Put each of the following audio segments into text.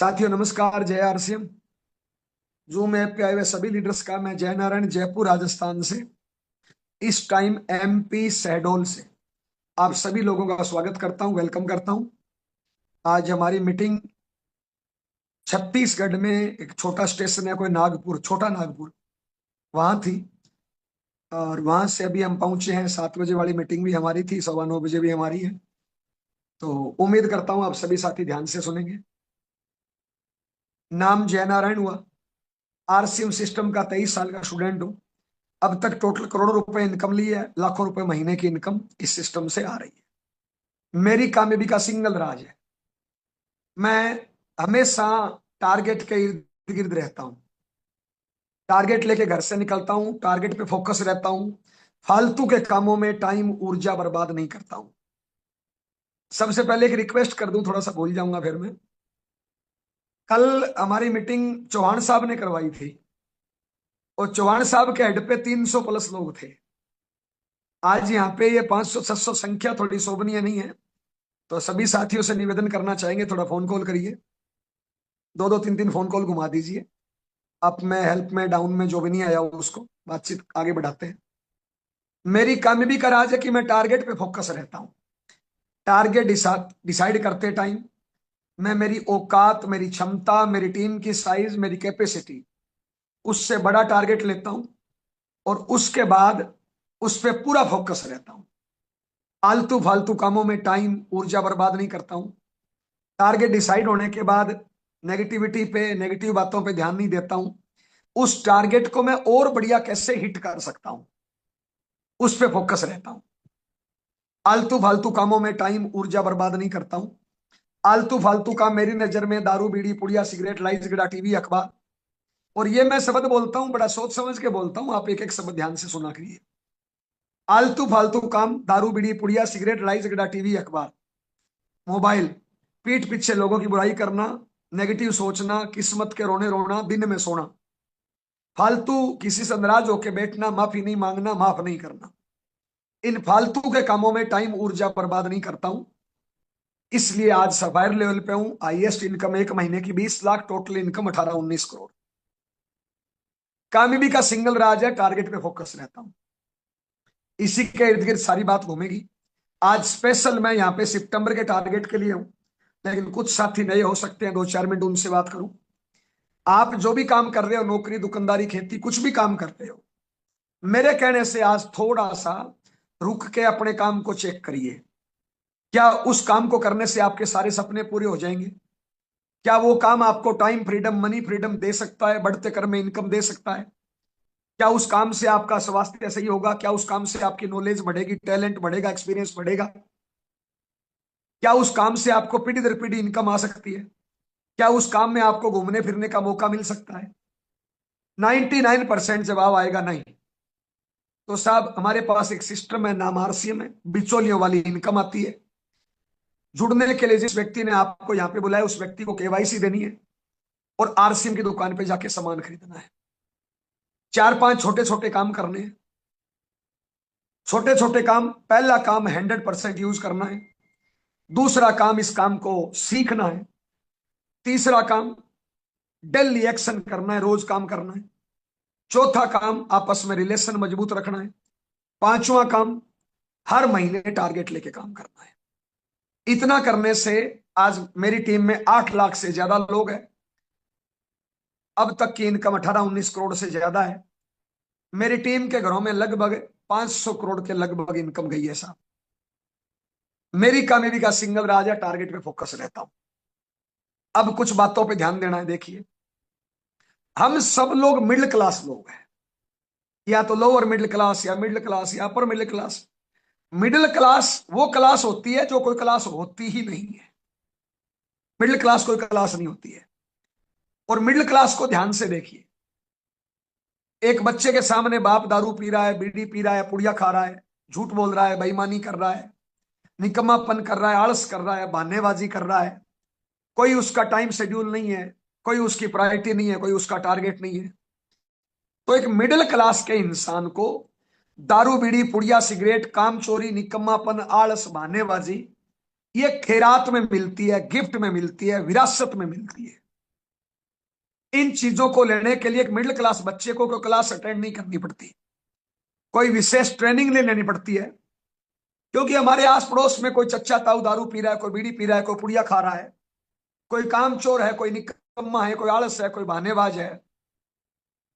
साथियों नमस्कार। जय आरसीएम। जूम ऐप पे आए हुए सभी लीडर्स का मैं जय नारायण जयपुर राजस्थान से, इस टाइम एमपी शहडोल से आप सभी लोगों का स्वागत करता हूं, वेलकम करता हूं। आज हमारी मीटिंग छत्तीसगढ़ में एक छोटा स्टेशन है, कोई नागपुर, छोटा नागपुर, वहां थी। और वहां से अभी हम पहुंचे हैं। 7 बजे वाली मीटिंग भी हमारी थी, 9:15 बजे भी हमारी है। तो उम्मीद करता हूं आप सभी साथी ध्यान से सुनेंगे। नाम जय नारायण हुआ। आरसीएम सिस्टम का 23 साल का स्टूडेंट हूं। अब तक टोटल करोड़ों रुपए इनकम ली है, लाखों रुपए महीने की इनकम इस सिस्टम से आ रही है। मेरी कामयाबी का सिंगल राज है, मैं हमेशा टारगेट के इर्द गिर्द रहता हूं। टारगेट लेके घर से निकलता हूं, टारगेट पे फोकस रहता हूं। फालतू के कामों में टाइम ऊर्जा बर्बाद नहीं करता हूं। सबसे पहले एक रिक्वेस्ट कर दूं, थोड़ा सा भूल जाऊंगा फिर मैं। कल हमारी मीटिंग चौहान साहब ने करवाई थी और चौहान साहब के हेड पे 300 प्लस लोग थे। आज यहाँ पे ये 500 700 संख्या थोड़ी शोभनीय नहीं है। तो सभी साथियों से निवेदन करना चाहेंगे, थोड़ा फोन कॉल करिए, दो दो तीन तीन फोन कॉल घुमा दीजिए। अप में, हेल्प में, डाउन में, जो भी नहीं आया हो उसको बातचीत आगे बढ़ाते हैं। मेरी कामयाबी का राज है कि मैं टारगेट पे फोकस रहता हूं। टारगेट डिसाइड करते टाइम मैं मेरी औकात, मेरी क्षमता, मेरी टीम की साइज, मेरी कैपेसिटी, उससे बड़ा टारगेट लेता हूं और उसके बाद उस पर पूरा फोकस रहता हूं। आलतू फालतू कामों में टाइम ऊर्जा बर्बाद नहीं करता हूं। टारगेट डिसाइड होने के बाद नेगेटिविटी पे, नेगेटिव बातों पे ध्यान नहीं देता हूं। उस टारगेट को मैं और बढ़िया कैसे हिट कर सकता हूं, उस पे फोकस रहता हूं। आलतू फालतू कामों में टाइम ऊर्जा बर्बाद नहीं करता हूं। आलतू फालतू काम मेरी नजर में दारू, बीड़ी, पुड़िया, सिगरेट, लाइट, गिरा, टीवी, अखबार। और ये मैं शब्द बोलता हूं, बड़ा सोच समझ के बोलता हूं, आप एक एक शब्द ध्यान से सुना करिए। आलतू फालतू काम, दारू, बीड़ी, पुड़िया, सिगरेट, लाइट, गिरा, टीवी, अखबार, मोबाइल, पीठ पीछे लोगों की बुराई करना, नेगेटिव सोचना, किस्मत के रोने रोना, दिन में सोना, फालतू किसी से नाराज होकर बैठना, माफी नहीं मांगना, माफ नहीं करना। इन फालतू के कामों में टाइम ऊर्जा बर्बाद नहीं करता हूं। इसलिए आज सफायर लेवल पे हूं। हाईएस्ट इनकम एक महीने की 20 लाख, टोटल इनकम 18-19 करोड़। कामयाबी का सिंगल राज है, टारगेट पे फोकस रहता हूं। इसी के इर्द गिर्द सारी बात घूमेगी। आज स्पेशल मैं यहाँ पे सितंबर के टारगेट के लिए हूं, लेकिन कुछ साथी नए हो सकते हैं, 2-4 मिनट उनसे बात करूं। आप जो भी काम कर रहे हो, नौकरी, दुकानदारी, खेती, कुछ भी काम कर रहे हो, मेरे कहने से आज थोड़ा सा रुक के अपने काम को चेक करिए। क्या उस काम को करने से आपके सारे सपने पूरे हो जाएंगे? क्या वो काम आपको टाइम फ्रीडम, मनी फ्रीडम दे सकता है, बढ़ते क्रम में इनकम दे सकता है? क्या उस काम से आपका स्वास्थ्य सही होगा? क्या उस काम से आपकी नॉलेज बढ़ेगी, टैलेंट बढ़ेगा, एक्सपीरियंस बढ़ेगा? क्या उस काम से आपको पीढ़ी दर पीढ़ी इनकम आ सकती है? क्या उस काम में आपको घूमने फिरने का मौका मिल सकता है? 99% जवाब आएगा नहीं। तो साहब हमारे पास एक सिस्टम है, नाम आरसीएम है। बिचौलियों वाली इनकम आती है। जुड़ने के लिए जिस व्यक्ति ने आपको यहां पे बुलाया, उस व्यक्ति को केवाईसी देनी है और आरसीएम की दुकान पे जाके सामान खरीदना है। 4-5 छोटे छोटे काम करने हैं। छोटे छोटे काम, पहला काम 100% यूज करना है। दूसरा काम, इस काम को सीखना है। तीसरा काम, डेली एक्शन करना है, रोज काम करना है। चौथा काम, आपस में रिलेशन मजबूत रखना है। पांचवा काम, हर महीने टारगेट लेके काम करना है। इतना करने से आज मेरी टीम में 8 लाख से ज्यादा लोग हैं। अब तक की इनकम 18-19 करोड़ से ज्यादा है। मेरी टीम के घरों में लगभग 500 करोड़ के लगभग इनकम गई है साहब। मेरी कामयाबी का सिंगल राज है, टारगेट पे फोकस रहता हूं। अब कुछ बातों पे ध्यान देना है। देखिए, हम सब लोग मिडिल क्लास लोग हैं, या तो लोअर मिडिल क्लास, या मिडिल क्लास, या upper middle class. Middle class वो क्लास होती है जो कोई क्लास होती ही नहीं है। मिडिल क्लास कोई क्लास नहीं होती है। और मिडिल क्लास को ध्यान से देखिए। एक बच्चे के सामने बाप दारू पी रहा है, बीड़ी पी रहा है, पुड़िया खा रहा है, झूठ बोल रहा है, बेईमानी कर रहा है, निकम्मापन कर रहा है, आलस कर रहा है, बहानेबाजी कर रहा है। कोई उसका टाइम शेड्यूल नहीं है, कोई उसकी प्रायोरिटी नहीं है, कोई उसका टारगेट नहीं है। तो एक मिडिल क्लास के इंसान को दारू, बीड़ी, पुड़िया, सिगरेट, काम चोरी, निकम्मापन, आलस, बहानेबाजी, ये खैरात में मिलती है, गिफ्ट में मिलती है, विरासत में मिलती है। इन चीजों को लेने के लिए एक मिडिल क्लास बच्चे को कोई क्लास अटेंड नहीं करनी पड़ती, कोई विशेष ट्रेनिंग नहीं लेनी पड़ती है। क्योंकि हमारे आस पड़ोस में कोई चच्चा ताऊ दारू पी रहा है, कोई बीड़ी पी रहा है, कोई पुड़िया खा रहा है, कोई कामचोर है, कोई निकम्मा है, कोई आलस है, कोई बहानेबाज है,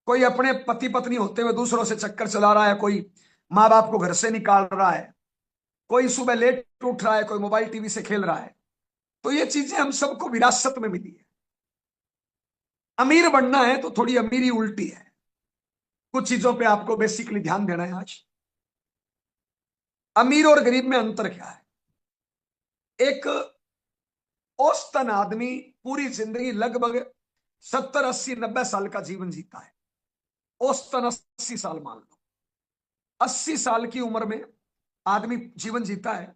कोई अपने पति पत्नी होते हुए दूसरों से चक्कर चला रहा है, कोई माँ बाप को घर से निकाल रहा है, कोई सुबह लेट उठ रहा है, कोई मोबाइल टीवी से खेल रहा है। तो ये चीजें हम सबको विरासत में मिली है। अमीर बनना है तो थोड़ी अमीरी उल्टी है। कुछ चीजों पे आपको बेसिकली ध्यान देना है आज। अमीर और गरीब में अंतर क्या है? एक औसतन आदमी पूरी जिंदगी लगभग 70 80 90 साल का जीवन जीता है। औसतन 80 साल मान लो। 80 साल की उम्र में आदमी जीवन जीता है।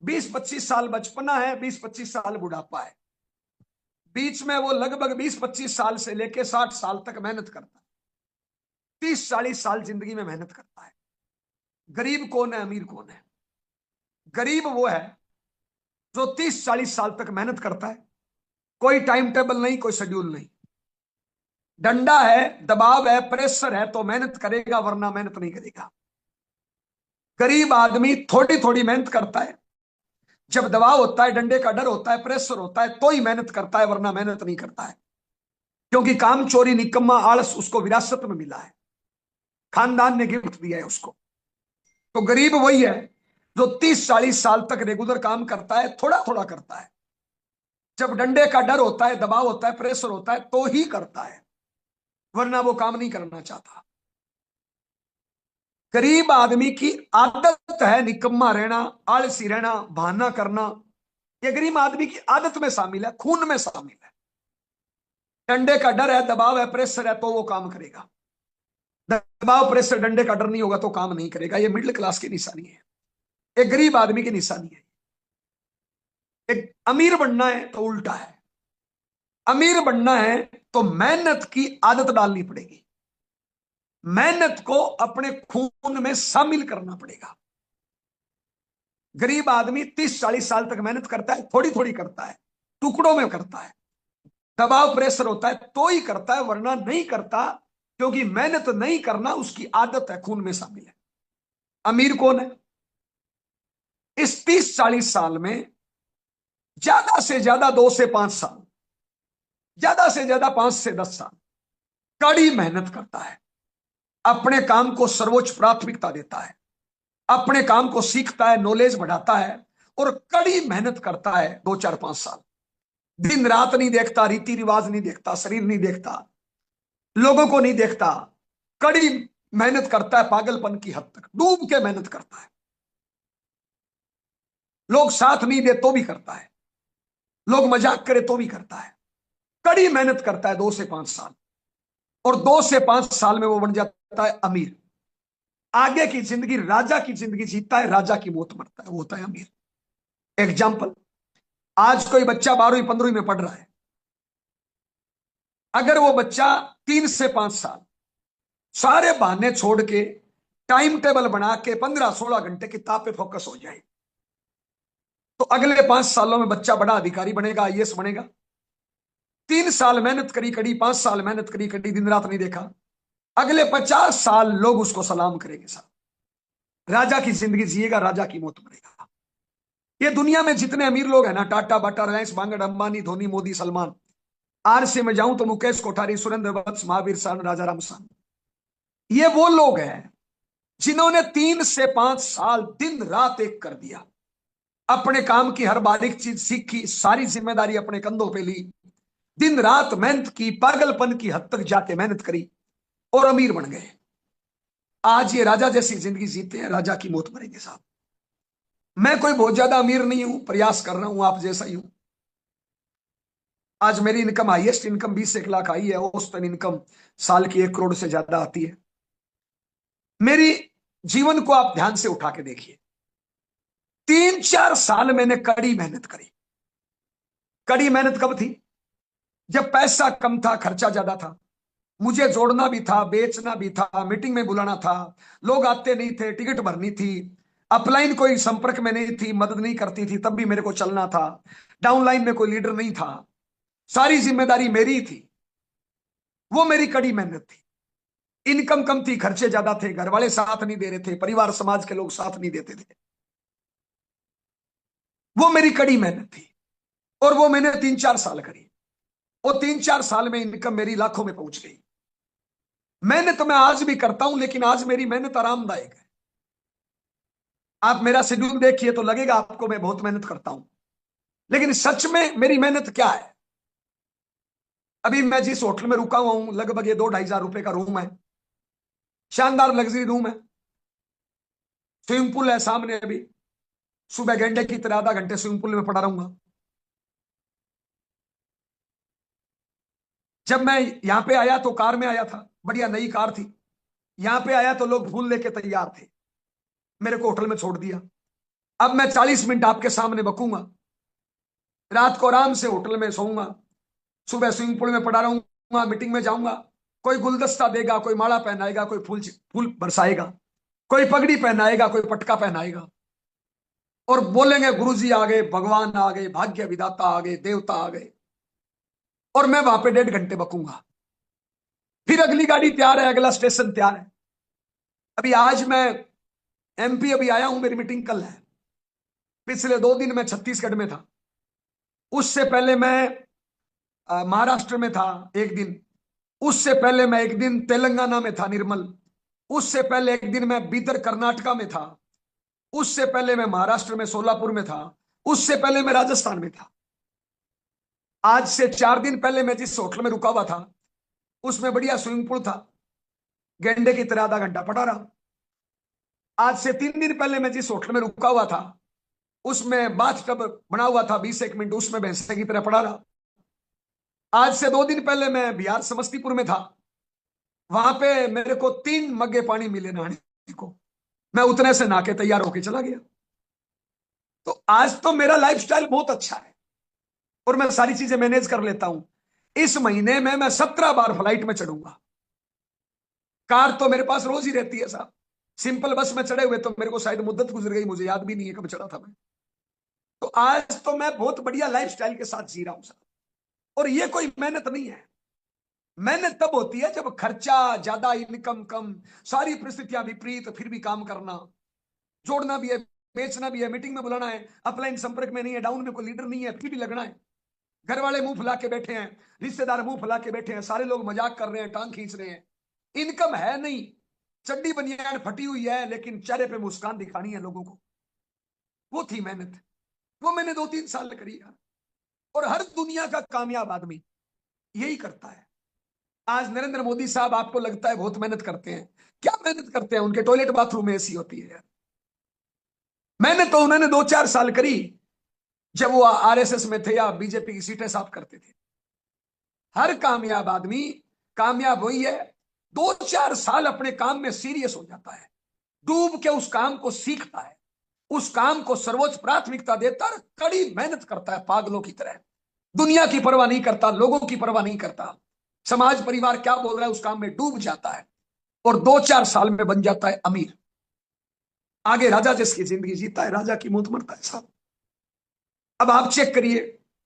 20 25 साल बचपना है, 20 25 साल बुढ़ापा है। बीच में वो लगभग 20 25 साल से लेके 60 साल तक मेहनत करता है। 30 40 साल जिंदगी में मेहनत करता है। गरीब कौन है, अमीर कौन है? गरीब वो है जो 30 40 साल तक मेहनत करता है, कोई टाइम टेबल नहीं, कोई शेड्यूल नहीं, डंडा है, दबाव है, प्रेशर है तो मेहनत करेगा, वरना मेहनत नहीं करेगा। गरीब आदमी थोड़ी थोड़ी मेहनत करता है, जब दबाव होता है, डंडे का डर होता है, प्रेशर होता है तो ही मेहनत करता है, वरना मेहनत नहीं करता है। क्योंकि काम चोरी निकम्मा आलस उसको विरासत में मिला है, खानदान ने गिफ्ट दिया है उसको। तो गरीब वही है जो 30 40 साल तक रेगुलर काम करता है, थोड़ा थोड़ा करता है, जब डंडे का डर होता है, दबाव होता है, प्रेशर होता है तो ही करता है, वरना वो काम नहीं करना चाहता। गरीब आदमी की आदत है निकम्मा रहना, आलसी रहना, बहाना करना। ये गरीब आदमी की आदत में शामिल है, खून में शामिल है। डंडे का डर है, दबाव है, प्रेशर है तो वो काम करेगा। दबाव प्रेशर डंडे का डर नहीं होगा तो काम नहीं करेगा। ये मिडिल क्लास की निशानी है, एक गरीब आदमी की निशानी है। एक अमीर बनना है तो उल्टा है। अमीर बनना है तो मेहनत की आदत डालनी पड़ेगी, मेहनत को अपने खून में शामिल करना पड़ेगा। गरीब आदमी 30 40 साल तक मेहनत करता है, थोड़ी थोड़ी करता है, टुकड़ों में करता है, दबाव प्रेशर होता है तो ही करता है, वरना नहीं करता। क्योंकि मेहनत नहीं करना उसकी आदत है, खून में शामिल है। अमीर कौन है? इस 30 40 साल में ज्यादा से ज्यादा 2 से 5 साल, ज्यादा से ज्यादा 5 से 10 साल कड़ी मेहनत करता है, अपने काम को सर्वोच्च प्राथमिकता देता है, अपने काम को सीखता है, नॉलेज बढ़ाता है और कड़ी मेहनत करता है 2 4 5 साल। दिन रात नहीं देखता, रीति रिवाज नहीं देखता, शरीर नहीं देखता, लोगों को नहीं देखता, कड़ी मेहनत करता है, पागलपन की हद तक डूब के मेहनत करता है। लोग साथ नहीं दे तो भी करता है, लोग मजाक करे तो भी करता है, कड़ी मेहनत करता है 2 से 5 साल। और 2 से 5 साल में वो बन जाता है अमीर। आगे की जिंदगी राजा की जिंदगी जीता है, राजा की मौत मरता है, वो होता है अमीर। एग्जाम्पल, आज कोई बच्चा 12वीं 15वीं में पढ़ रहा है। अगर वो बच्चा 3 से 5 साल सारे बहाने छोड़ के टाइम टेबल बना के 15 16 घंटे किताब पे फोकस हो जाए, तो अगले 5 सालों में बच्चा बड़ा अधिकारी बनेगा, आईएएस बनेगा। 3 साल मेहनत करी कड़ी, 5 साल मेहनत करी कड़ी, दिन रात नहीं देखा, अगले 50 साल लोग उसको सलाम करेंगे। साहब राजा की जिंदगी जिएगा, राजा की मौत मरेगा। ये दुनिया में जितने अमीर लोग हैं ना, टाटा बाटा रिलायंस बांगड़ अंबानी धोनी मोदी सलमान, आर से मैं जाऊं तो मुकेश कोठारी सुरेंद्र वत्स महावीर सान राजा रामसान, ये वो लोग हैं जिन्होंने 3 से 5 साल दिन रात एक कर दिया, अपने काम की हर बारीक चीज सीखी, सारी जिम्मेदारी अपने कंधों पे ली, दिन रात मेहनत की, पागलपन की हद तक जाके मेहनत करी और अमीर बन गए। आज ये राजा जैसी जिंदगी जीते हैं, राजा की मौत मरेंगे। साहब मैं कोई बहुत ज्यादा अमीर नहीं हूं, प्रयास कर रहा हूं, आप जैसा ही हूं। आज मेरी इनकम, हाईएस्ट इनकम 20 से 1 लाख आई है, औसतन इनकम साल की 1 करोड़ से ज्यादा आती है। मेरी जीवन को आप ध्यान से उठा के देखिए, 3 4 साल मैंने कड़ी मेहनत करी। कड़ी मेहनत कब थी? जब पैसा कम था, खर्चा ज्यादा था, मुझे जोड़ना भी था, बेचना भी था, मीटिंग में बुलाना था, लोग आते नहीं थे, टिकट भरनी थी, अपलाइन कोई संपर्क में नहीं थी, मदद नहीं करती थी, तब भी मेरे को चलना था, डाउनलाइन में कोई लीडर नहीं था, सारी जिम्मेदारी मेरी थी। वो मेरी कड़ी मेहनत थी। इनकम कम थी, खर्चे ज्यादा थे, घर वाले साथ नहीं दे रहे थे, परिवार समाज के लोग साथ नहीं देते थे। वो मेरी कड़ी मेहनत थी और वो मैंने 3-4 साल करी। वो 3-4 साल में इनकम मेरी लाखों में पहुंच गई। मेहनत मैं आज भी करता हूं, लेकिन आज मेरी मेहनत आरामदायक है। आप मेरा शेड्यूल देखिए तो लगेगा आपको मैं बहुत मेहनत करता हूं, लेकिन सच में मेरी मेहनत क्या है। अभी मैं जिस होटल में रुका हुआ हूं, लगभग ये 2-2.5 हजार रुपए का रूम है। शानदार लग्जरी रूम है, स्विमिंग पूल है सामने। अभी सुबह घंटे की तरह आधा घंटे स्विमिंग पूल में पड़ा रहूंगा। जब मैं यहां पे आया तो कार में आया था, बढ़िया नई कार थी। यहां पे आया तो लोग फूल लेके तैयार थे, मेरे को होटल में छोड़ दिया। अब मैं 40 मिनट आपके सामने बकूंगा, रात को आराम से होटल में सोऊंगा, सुबह स्विमिंग पूल में पड़ा रहूंगा, मीटिंग में जाऊंगा। कोई गुलदस्ता देगा, कोई माला पहनाएगा, कोई फूल फूल बरसाएगा, कोई पगड़ी पहनाएगा, कोई पटका पहनाएगा, और बोलेंगे गुरुजी आ गए, भगवान आ गए, भाग्य विधाता आ गए, देवता आ गए। और मैं वहां पे 1.5 घंटे बकूंगा। फिर अगली गाड़ी तैयार है, अगला स्टेशन तैयार है। अभी आज मैं एमपी अभी आया हूं, मेरी मीटिंग कल है। पिछले 2 दिन मैं छत्तीसगढ़ में था। उससे पहले मैं महाराष्ट्र में था 1 दिन। उससे पहले मैं 1 दिन तेलंगाना में था, निर्मल। उससे पहले 1 दिन मैं बीदर कर्नाटका में था। उससे पहले मैं महाराष्ट्र में सोलापुर में था। उससे पहले मैं राजस्थान में था। आज से 4 दिन पहले मैं जिस होटल में रुका हुआ था, उसमें बढ़िया स्विमिंग पूल था, गेंडे की तरह आधा घंटा पड़ा रहा। आज से 3 दिन पहले मैं जिस होटल में रुका हुआ था, उसमें बाथ टब बना हुआ था, 20-1 मिनट उसमें भैंसे की तरह पड़ा रहा। आज से 2 दिन पहले मैं बिहार समस्तीपुर में था। वहां पे मेरे को 3 मग्गे पानी मिले नहाने को, मैं उतने से नहा के तैयार होके चला गया। तो आज तो मेरा लाइफस्टाइल बहुत अच्छा है और मैं सारी चीजें मैनेज कर लेता हूं। इस महीने में मैं 17 बार फ्लाइट में चढ़ूंगा। कार तो मेरे पास रोज ही रहती है साहब। सिंपल बस में चढ़े हुए तो मेरे को शायद मुद्दत गुजर गई, मुझे याद भी नहीं है कब चढ़ा था मैं। तो आज तो मैं बहुत बढ़िया लाइफस्टाइल के साथ जी रहा हूं साहब। और ये कोई मेहनत नहीं है। मेहनत तब होती है जब खर्चा ज्यादा, इनकम कम, सारी परिस्थितियां विपरीत, फिर भी काम करना। जोड़ना भी है, बेचना भी है, मीटिंग में बुलाना है, अपलाइन संपर्क में नहीं है, डाउन में कोई लीडर नहीं है, फिर भी लगना है। घर वाले मुंह फुला के बैठे हैं, रिश्तेदार मुंह फुला के बैठे हैं, सारे लोग मजाक कर रहे हैं, टांग खींच रहे हैं। इनकम है नहीं, चड्डी बनियान फटी हुई है, लेकिन चेहरे पे मुस्कान दिखानी है लोगों को। वो थी मेहनत। वो मैंने 2-3 साल करी यार। और हर दुनिया का कामयाब आदमी यही करता है। आज नरेंद्र मोदी साहब आपको लगता है बहुत मेहनत करते हैं, क्या मेहनत करते हैं? उनके टॉयलेट बाथरूम में एसी होती है यार। मैंने तो उन्होंने 2-4 साल करी जब वो आरएसएस में थे या बीजेपी की सीटें साफ करते थे। हर कामयाब आदमी कामयाब वही है, 2-4 साल अपने काम में सीरियस हो जाता है, डूब के उस काम को सीखता है, उस काम को सर्वोच्च प्राथमिकता देता है, कड़ी मेहनत करता है पागलों की तरह। दुनिया की परवाह नहीं करता, लोगों की परवाह नहीं करता, समाज परिवार क्या बोल रहा है उस काम में डूब जाता है, और 2-4 साल में बन जाता है अमीर। आगे राजा जिसकी जिंदगी जीता है, राजा की मौत मरता है साहब। अब आप चेक करिए,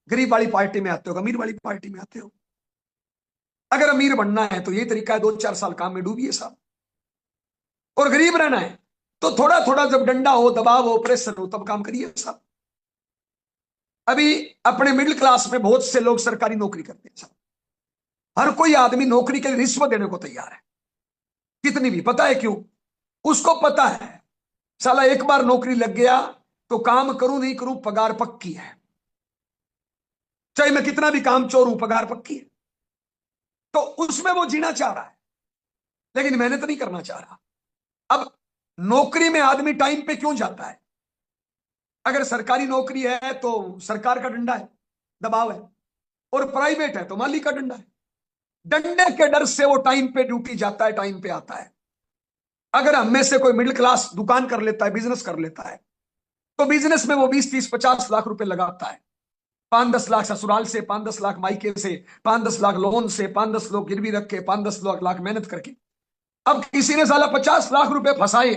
गरीब वाली पार्टी में आते हो, अमीर वाली पार्टी में आते हो। अगर अमीर बनना है तो यही तरीका है, 2-4 साल काम में डूबिए साहब। और गरीब रहना है तो थोड़ा थोड़ा जब डंडा हो, दबाव हो, प्रेशर हो, तब काम करिए साहब। अभी अपने मिडिल क्लास में बहुत से लोग सरकारी नौकरी करते हैं साहब। हर कोई आदमी नौकरी के लिए रिश्वत देने को तैयार है, कितनी भी। पता है क्यों? उसको पता है साला एक बार नौकरी लग गया तो काम करूं नहीं करूं पगार पक्की है, चाहे मैं कितना भी काम चोर हूं, पगार पक्की है। तो उसमें वो जीना चाह रहा है, लेकिन मेहनत नहीं करना चाह रहा। अब नौकरी में आदमी टाइम पे क्यों जाता है? अगर सरकारी नौकरी है तो सरकार का डंडा है, दबाव है, और प्राइवेट है तो मालिक का डंडा है। डंडे के डर से वो टाइम पे ड्यूटी जाता है, टाइम पे आता है। अगर हम में से कोई मिडिल क्लास दुकान कर लेता है, बिजनेस कर लेता है, तो बिजनेस में वो 20-30-50 लाख रुपए लगाता है। 5-10 लाख ससुराल से, 5-10 लाख मायके से, 5-10 लाख लोन से, 5-10 लाख गिरवी रख के, 5-10 लाख मेहनत करके। अब किसी ने साला 50 लाख रुपए फंसाए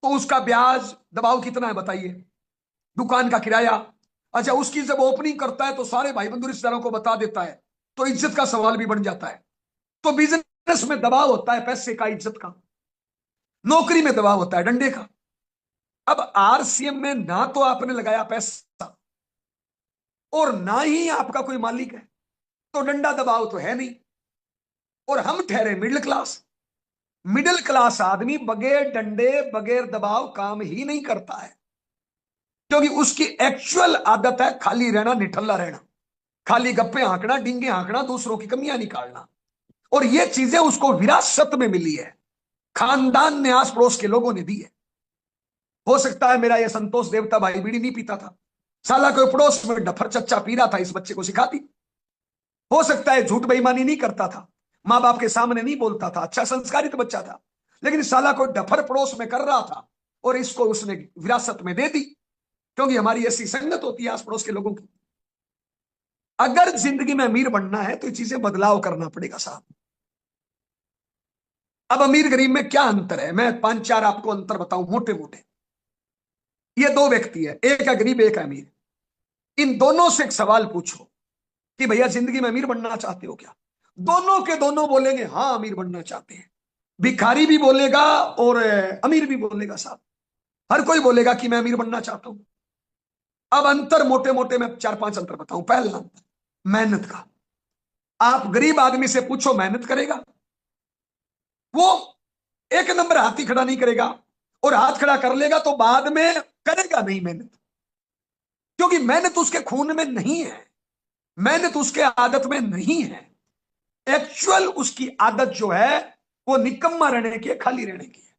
तो उसका ब्याज दबाव कितना है बताइए? दुकान का किराया। अच्छा, उसकी जब ओपनिंग करता है तो सारे भाई बंधु रिश्तेदारों को बता देता है, तो इज्जत का सवाल भी बन जाता है। तो बिजनेस में दबाव होता है पैसे का, इज्जत का। नौकरी में दबाव होता है डंडे का। अब आरसीएम में ना तो आपने लगाया पैसा और ना ही आपका कोई मालिक है, तो डंडा दबाव तो है नहीं। और हम ठहरे मिडिल क्लास। मिडिल क्लास आदमी बगैर डंडे बगैर दबाव काम ही नहीं करता है, क्योंकि उसकी एक्चुअल आदत है खाली रहना, निठल्ला रहना, खाली गप्पे हाँकना, डींगे हाँकना, दूसरों की कमियां निकालना। और ये चीजें उसको विरासत में मिली है, खानदान ने, आस पड़ोस के लोगों ने दी है। हो सकता है मेरा ये संतोष देवता भाई बीड़ी नहीं पीता था, साला कोई पड़ोस में डफर चच्चा पी रहा था, इस बच्चे को सिखा दी। हो सकता है झूठ बेईमानी नहीं करता था, माँ बाप के सामने नहीं बोलता था, अच्छा संस्कारित बच्चा था, लेकिन साला कोई डफर पड़ोस में कर रहा था और इसको उसने विरासत में दे दी। क्योंकि हमारी ऐसी संगत होती है आस पड़ोस के लोगों की। अगर जिंदगी में अमीर बनना है तो ये चीजें बदलाव करना पड़ेगा साहब। अब अमीर गरीब में क्या अंतर है, मैं 5-4 आपको अंतर बताऊं मोटे मोटे। ये दो व्यक्ति है, एक है गरीब एक है अमीर। इन दोनों से एक सवाल पूछो कि भैया जिंदगी में अमीर बनना चाहते हो क्या? दोनों के दोनों बोलेंगे हाँ अमीर बनना चाहते हैं। भिखारी भी बोलेगा और अमीर भी बोलेगा साहब। हर कोई बोलेगा कि मैं अमीर बनना चाहता हूं। अब अंतर मोटे मोटे मैं 4-5 अंतर बताऊं। पहला अंतर मेहनत का। आप गरीब आदमी से पूछो मेहनत करेगा, वो एक नंबर हाथ ही खड़ा नहीं करेगा, और हाथ खड़ा कर लेगा तो बाद में करेगा नहीं मेहनत, क्योंकि मेहनत उसके खून में नहीं है, मेहनत उसके आदत में नहीं है। एक्चुअल उसकी आदत जो है वो निकम्मा रहने की है, खाली रहने की है।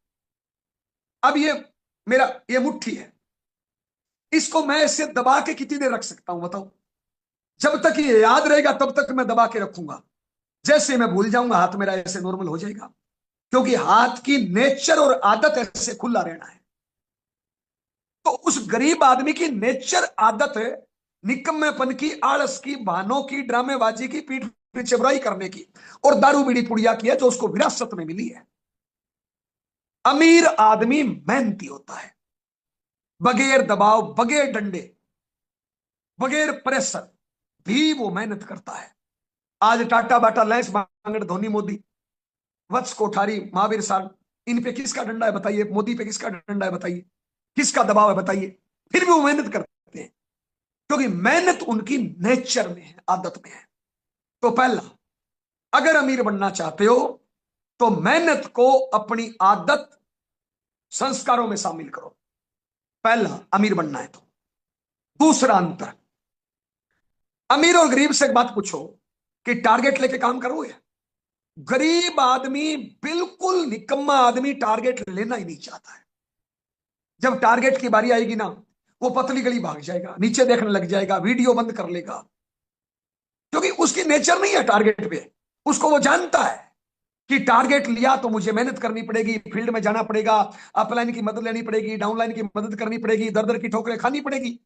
अब ये मेरा ये मुट्ठी है, इसको मैं ऐसे दबा के कितनी देर रख सकता हूं बताओ? जब तक ये याद रहेगा तब तक मैं दबा के रखूंगा। जैसे मैं भूल जाऊंगा हाथ मेरा ऐसे नॉर्मल हो जाएगा, क्योंकि हाथ की नेचर और आदत ऐसे खुला रहना है। तो उस गरीब आदमी की नेचर आदत है निकम्मेपन की, आलस की, बहानों की, ड्रामेबाजी की, पीठ पीछे बुराई करने की, और दारू बीड़ी पुड़िया की है जो उसको विरासत में मिली है। अमीर आदमी मेहनती होता है, बगैर दबाव, बगैर डंडे, बगैर प्रेशर भी वो मेहनत करता है। आज टाटा बाटा लैंस मांगड़ धोनी मोदी वत्स कोठारी महावीर साहब, इन पे किसका डंडा है बताइए? मोदी पे किसका डंडा है बताइए? किसका दबाव है बताइए? फिर भी वो मेहनत करते हैं, क्योंकि मेहनत उनकी नेचर में है, आदत में है। तो पहला, अगर अमीर बनना चाहते हो तो मेहनत को अपनी आदत, संस्कारों में शामिल करो। पहला, अमीर बनना है तो। दूसरा अंतर, अमीर और गरीब से एक बात पूछो कि टारगेट लेके काम करोगे? गरीब आदमी, बिल्कुल निकम्मा आदमी टारगेट लेना ही नहीं चाहता है। जब टारगेट की बारी आएगी ना, वो पतली गली भाग जाएगा, नीचे देखने लग जाएगा, वीडियो बंद कर लेगा, क्योंकि उसकी नेचर नहीं है टारगेट पे। उसको वो जानता है कि टारगेट लिया तो मुझे मेहनत करनी पड़ेगी, फील्ड में जाना पड़ेगा, अपलाइन की मदद लेनी पड़ेगी, डाउनलाइन की मदद करनी पड़ेगी, दर दर की ठोकरें खानी पड़ेगी।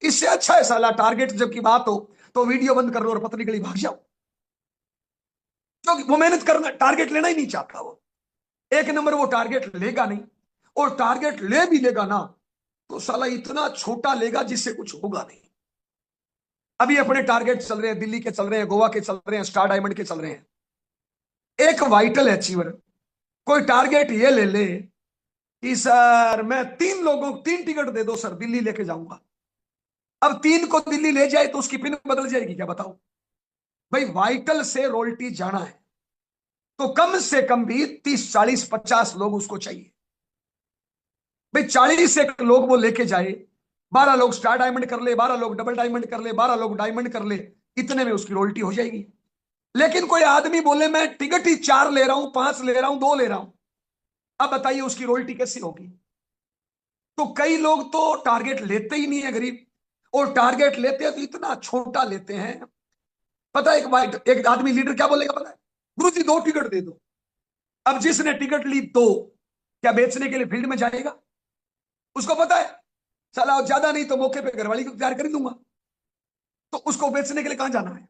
इससे अच्छा है साला टारगेट जब की बात हो तो वीडियो बंद कर लो और पतली गली भाग जाओ, क्योंकि वो मेहनत करना, टारगेट लेना ही नहीं चाहता। वो एक नंबर वो टारगेट लेगा नहीं, और टारगेट ले भी लेगा ना तो साला इतना छोटा लेगा जिससे कुछ होगा नहीं। अभी अपने टारगेट चल रहे हैं, दिल्ली के चल रहे हैं, गोवा के चल रहे हैं, स्टार डायमंड के चल रहे हैं। एक वाइटल अचीवर कोई टारगेट ये ले ले कि सर मैं 3 लोगों को 3 टिकट दे दो सर, दिल्ली लेके जाऊंगा। अब 3 को दिल्ली ले जाए तो उसकी पिन बदल जाएगी क्या बताओ? भाई वाइटल से रॉयल्टी जाना है तो कम से कम भी 30, 40, 50 लोग उसको चाहिए। भाई 40 एक लोग वो लेके जाए, 12 लोग स्टार डायमंड कर ले, 12 लोग डबल डायमंड कर ले, 12 लोग डायमंड कर ले, इतने में उसकी रॉयल्टी हो जाएगी। लेकिन कोई आदमी बोले मैं टिकट ही 4 ले रहा हूं, 5 ले रहा हूं, 2 ले रहा हूं, अब बताइए उसकी रॉयल्टी कैसी होगी? तो कई लोग तो टारगेट लेते ही नहीं है गरीब, और टारगेट लेते हैं तो इतना छोटा लेते हैं। पता है एक आदमी लीडर क्या बोलेगा पता है? गुरु जी 2 टिकट दे दो। अब जिसने टिकट ली 2, क्या बेचने के लिए फील्ड में जाएगा? उसको पता है साला ज्यादा नहीं तो मौके पे घरवाली को तैयार कर दूंगा, तो उसको बेचने के लिए कहां जाना है?